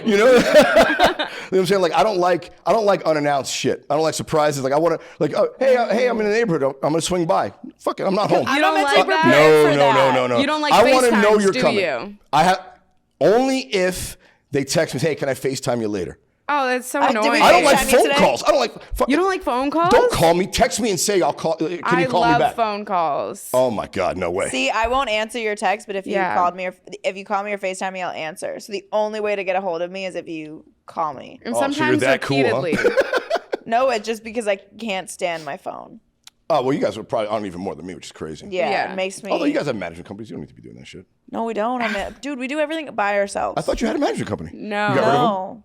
you know? You know what I'm saying? Like I don't like unannounced shit. I don't like surprises. Like I want to like hey, I'm in the neighborhood. I'm gonna swing by. Fuck it, I'm not home. You don't like that? No. You don't like I want to know FaceTimes, you're do coming. you? I have only if they text me, hey, can I FaceTime you later? Oh, that's so did we annoying. I don't like FaceTime you phone today? calls. I don't like. You don't like phone calls? Don't call me. Text me and say I'll call. Can you call me I back? love phone calls. Oh my God, no way. See, I won't answer your text, but if you call me or FaceTime me, I'll answer. So the only way to get a hold of me is if you call me. And so you're sometimes that cool, huh? repeatedly. No, it's just because I can't stand my phone. Oh well, you guys are probably on even more than me, which is crazy. Yeah, it makes me. Although you guys have management companies, you don't need to be doing that shit. No, we don't. Dude, we do everything by ourselves. I thought you had a management company. No. You got rid of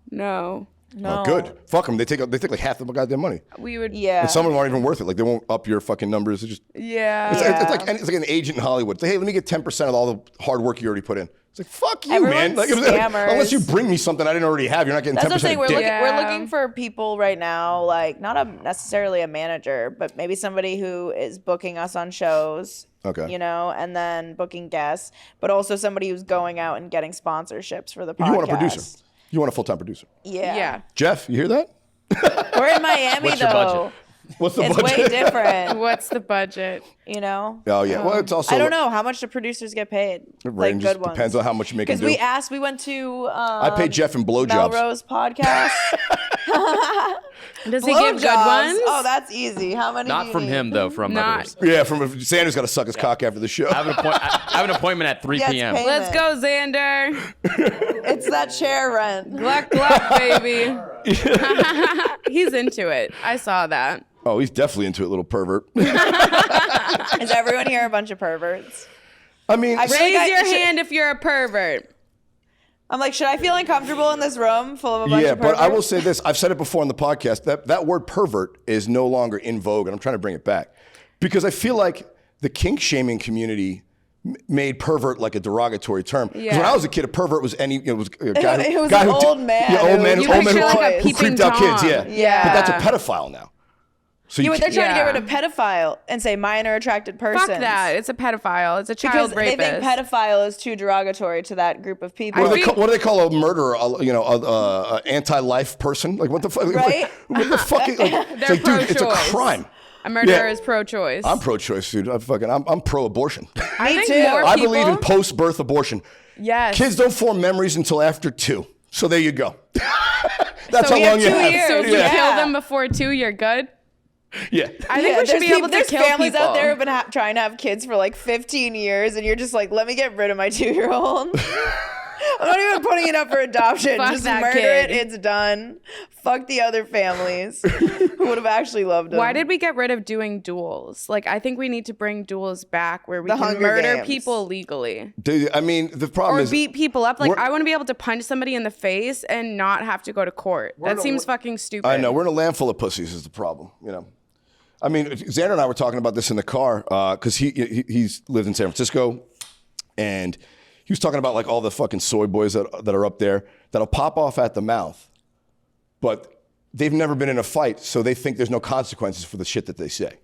them? No. No. Oh, good. Fuck them. They take like half the goddamn money. We would. Yeah. And some of them aren't even worth it. Like they won't up your fucking numbers. It's just. Yeah. It's like an agent in Hollywood. Say, hey, let me get 10% of all the hard work you already put in. It's like fuck you, Everyone's man. Like, scammers. Unless you bring me something I didn't already have, you're not getting 10% That's what I'm saying. of We're dick. looking, we're looking for people right now, like not necessarily a manager, but maybe somebody who is booking us on shows. Okay. You know, and then booking guests, but also somebody who's going out and getting sponsorships for the podcast. You want a producer. You want a full-time producer. Yeah. Jeff, you hear that? We're in Miami What's your though. budget? What's the It's budget? way different, What's the budget? you know? Oh yeah. Well, it's also. I don't know how much do producers get paid. It Like ranges. good ones. Depends on how much you make them Because do. we went to I paid Jeff in blowjobs. Melrose podcast. Does he give good Blowjobs. ones? Oh, that's easy. How many? do Not you from need? him though. From Not- others. Yeah, Sanders got to suck his cock after the show. I have an appointment at 3 Yes, p.m. pay- Let's go, Xander. It's that chair rent. Gluck, gluck, baby. He's into it. I saw that. Oh, he's definitely into it, little pervert. Is everyone here a bunch of perverts? I mean, I- Raise your should- hand if you're a pervert. I'm like, should I feel uncomfortable in this room full of a bunch yeah, of perverts? but I will say this. I've said it before on the podcast. That word pervert is no longer in vogue, and I'm trying to bring it back. Because I feel like the kink shaming community made pervert like a derogatory term. 'Cause Yeah. when I was a kid, a pervert was any it was a guy who, It was guy an who old man. Yeah, old man, You old man picture who, like a who peeping creeped out kids. Tom. Yeah. Yeah. But that's a pedophile now. So Yeah, but they're trying to Yeah. get rid of pedophile and say minor attracted persons. Fuck that. It's a pedophile. It's a Because child they rapist. think pedophile is too derogatory to that group of people. what do they call a murderer? A anti-life person? Like what the fuck? Right? What the fuck? Like, it's They're like, dude, it's a pro-choice. crime. A murderer Yeah. is pro-choice. I'm pro-choice, dude. I'm pro-abortion. I think too. more I people, believe in post-birth abortion. Yes. Kids don't form memories until after 2. So there you go. That's So how we long have you 2 have. years. So if you Yeah. kill them before 2, you're good? Yeah. I think we should be able to there's kill families people. out there who've been trying to have kids for like 15 years, and you're just like, let me get rid of my 2-year-old. I'm not even putting it up for adoption. Fuck Just that murder kid. it. It's done. Fuck the other families who would have actually loved him. Why did we get rid of doing duels? Like, I think we need to bring duels back where we The can Hunger murder Games. people legally. Dude, I mean, the problem Or is beat people up. Like, we're- I want to be able to punch somebody in the face and not have to go to court. That seems fucking stupid. I know we're in a land full of pussies is the problem. You know, I mean, Xander and I were talking about this in the car because he's lived in San Francisco, and he was talking about like all the fucking soy boys that are up there that'll pop off at the mouth, but they've never been in a fight, so they think there's no consequences for the shit that they say.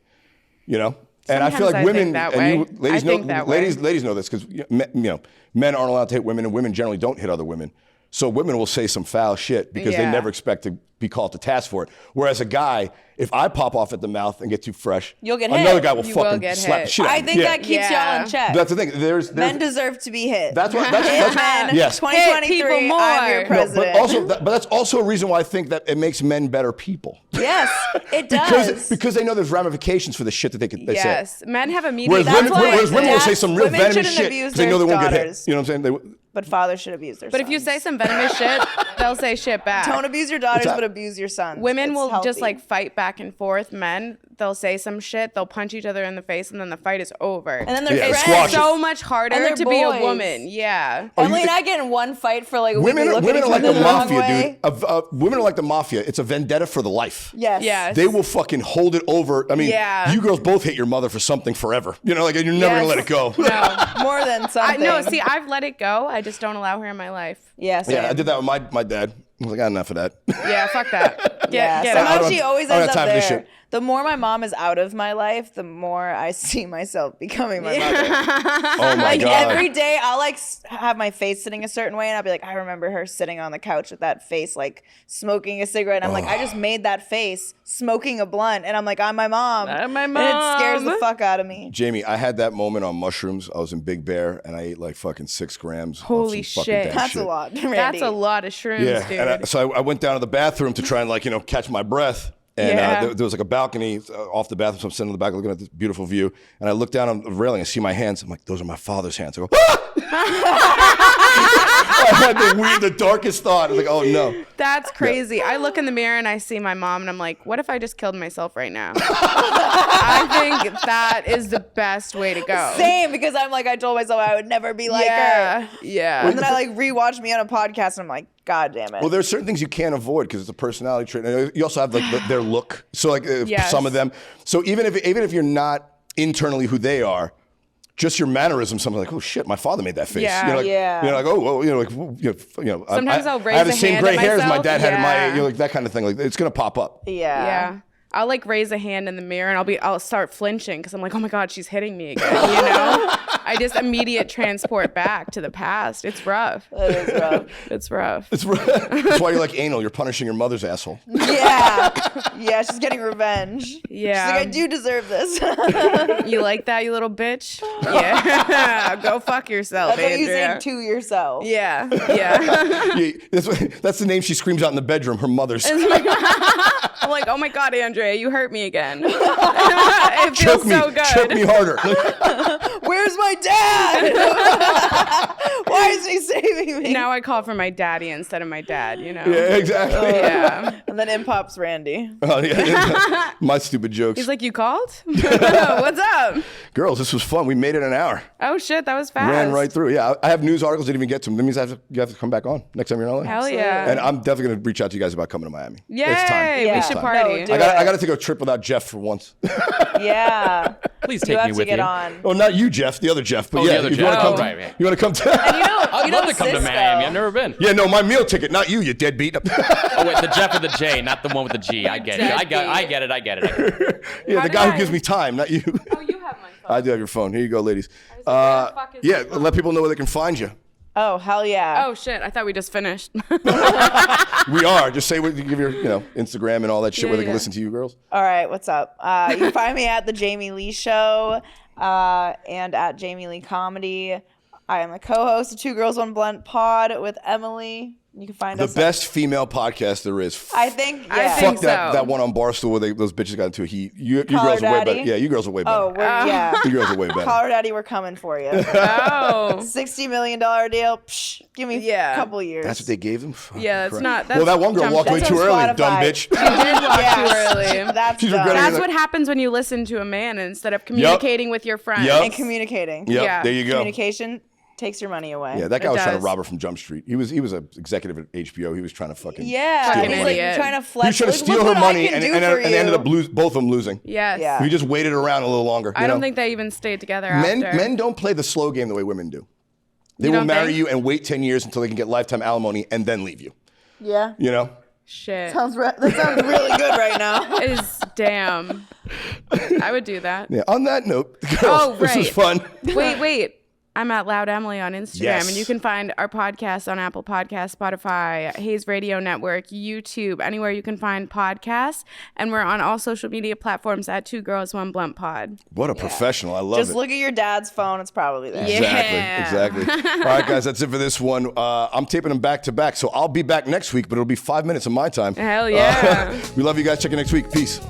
You know. And I feel like Sometimes I women, think that and you, way. ladies I know, think that way. ladies know this because men aren't allowed to hit women, and women generally don't hit other women. So women will say some foul shit because they Yeah. never expect to be called to task for it. Whereas a guy, if I pop off at the mouth and get too fresh, You'll get another hit. guy will You will fucking get slap hit. the shit out I of me. think Yeah. that keeps y'all in check. That's the thing. There's Men deserve to be hit. that's what Men, yes. 2023, Hit people more. I'm your No, president. But that's also a reason why I think that it makes men better people. Yes, it does. Because they know there's ramifications for the shit that they say. Yes. Men have immediate Whereas women will say dads- some real women venomous shouldn't shit abuse because they know they their won't get hit. daughters. You know what I'm saying? But fathers should abuse their But sons. if you say some venomous shit, they'll say shit back. Don't abuse your daughters, that? but abuse your sons. Women It's will healthy. just like fight back and forth. Men, they'll say some shit, they'll punch each other in the face, and then the fight is over. And then they're Yeah, friends. squash it. so much And harder they're to be a boys. woman. Yeah. Emily and I get in one fight for like a week. Women We look are at each like other the wrong mafia, way. dude. Women are like the mafia. It's a vendetta for the life. Yes. Yes. They will fucking hold it over. I mean, Yeah. you girls both hate your mother for something forever. You know, like you're never gonna Yes. let it go. No. More than something. No, see, I've let it go. I just don't allow her in my life. Yes. Yeah, I did that with my dad. I was like, enough of that. Yeah, fuck that. Yeah. Get Somehow out. she always I don't ends have up time for this there. shit. The more my mom is out of my life, the more I see myself becoming my mother. Oh my Like god. every day, I'll like have my face sitting a certain way, and I'll be like, I remember her sitting on the couch with that face, like smoking a cigarette. And I'm like, I just made that face smoking a blunt, and I'm like, I'm my mom. I'm my And it scares the mom. fuck out of me. Jamie, I had that moment on mushrooms. I was in Big Bear and I ate like fucking 6 grams. Holy of some fucking shit. damn That's shit. a lot, Randy. That's a lot of shrooms, Yeah, dude. and so I went down to the bathroom to try and like catch my breath. And Yeah. there was like a balcony off the bathroom, so I'm sitting in the back looking at this beautiful view. And I look down on the railing, I see my hands. I'm like, those are my father's hands. I go, ah! I had the darkest thought. I was like, oh no. That's crazy. I look in the mirror and I see my mom and I'm like, what if I just killed myself right now? I think that is the best way to go. Same, because I'm like, I told myself I would never be like Yeah. her. Yeah. And then I like rewatch me on a podcast, and I'm like, God damn it. Well, there's certain things you can't avoid because it's a personality trait. And you also have like their look. So like Yes. some of them. So even if you're not internally who they are, just your mannerisms, something like, oh shit, my father made that face. Yeah. You know, like, Yeah. You know, like, oh, well, Sometimes I'll raise I have the a same hand gray at hair as my myself. dad had in my, Yeah. like that kind of thing. Like it's gonna pop up. yeah. Yeah. I'll like raise a hand in the mirror and I'll start flinching because I'm like, oh my God, she's hitting me again. You know? I just immediate transport back to the past. It's rough. That is rough. It's rough. That's why you like anal. You're punishing your mother's asshole. Yeah. Yeah, she's getting revenge. Yeah. She's like, I do deserve this. You like that, you little bitch? Yeah. Go fuck yourself, That's what you Andrea. say to yourself. Yeah. Yeah. Yeah, that's the name she screams out in the bedroom. Her mother's. I'm like, oh my God, Andrea, you hurt me again. It feels Choke me, so good. choke me harder. Where's my dad? Why is he saving me? Now I call for my daddy instead of my dad, you know? Yeah, exactly. Yeah. And then in pops Randy. Oh, yeah. My stupid jokes. He's like, you called? What's up? Girls, this was fun. We made it an hour. Oh shit, that was fast. Ran right through. Yeah, I have news articles. Didn't even get to them. That means you have to come back on next time you're in LA. Hell yeah. And I'm definitely going to reach out to you guys about coming to Miami. Yay, It's time. we Yeah. should It's party. No, do I got to take a trip without Jeff for once. Yeah. Please You take have me to with get you. on. Oh, not you, Jeff. The other Jeff. But Oh, yeah, the other if you want Jeff. to come, Oh, right. you want to come to. You know, I'd love to come to Cisco. Miami. I've never been. Yeah, no, my meal ticket, not you, you deadbeat. Oh wait, the Jeff with the J, not the one with the G. I get it. I get it. Yeah, How the did guy I- who gives me time, not you. Oh, you have my phone. I do have your phone. Here you go, ladies. like, where the fuck is Yeah, my phone? let people know where they can find you. Oh, hell yeah. Oh shit, I thought we just finished. We are. Just say what you give your, Instagram and all that shit where they can yeah. listen to you girls. All right, what's up? You can find me at The Jamie Lee Show and at Jamie Lee Comedy. I am the co-host of Two Girls, One Blunt pod with Emily. You can find The us. best female podcast there is. I think. Yeah. I think Fuck that, so. that one on Barstool where those bitches got into a heat. You Call girls Her are way better. Daddy? Yeah, you girls are way better. Oh, yeah. You girls are way better. Call Her Daddy, we're coming for you. Oh. $60 million deal. Psh, give me a couple years. That's what they gave them? Fucking Yeah, it's Christ. not. Well, that one girl dumb walked shit. away That's too on early, dumb Spotify. bitch. She did walk Yes. too early. That's She's dumb. regretting That's it. what happens when you listen to a man instead of communicating with your friends. Yup. And communicating. Yep, Yeah. there you go. Communication takes your money away. Yeah, that guy It was trying to does. rob her from Jump Street. He was an executive at HBO. He was trying to fucking Yeah, steal he's her like idiot. trying to He was flex. trying to like, steal look her what money I can and do for ended up you. both of them losing. Yes. Yeah. He just waited around a little longer. I you don't know? think they even stayed together men after. don't play the slow game the way women do. They You will don't marry think? you and wait 10 years until they can get lifetime alimony and then leave you. Yeah. You know? Shit. That sounds really good right now. Is damn. I would do that. Yeah. On that note, girls, Oh, this was right. fun. Wait. I'm at Loud Emily on Instagram, Yes. and you can find our podcast on Apple Podcasts, Spotify, Hayes Radio Network, YouTube, anywhere you can find podcasts. And we're on all social media platforms at 2 Girls 1 Blunt Pod. What a professional. I love Just it. look at your dad's phone. It's probably there. Yeah. Exactly. All right, guys, that's it for this one. I'm taping them back to back, so I'll be back next week, but it'll be 5 minutes of my time. Hell yeah. We love you guys. Check you next week. Peace.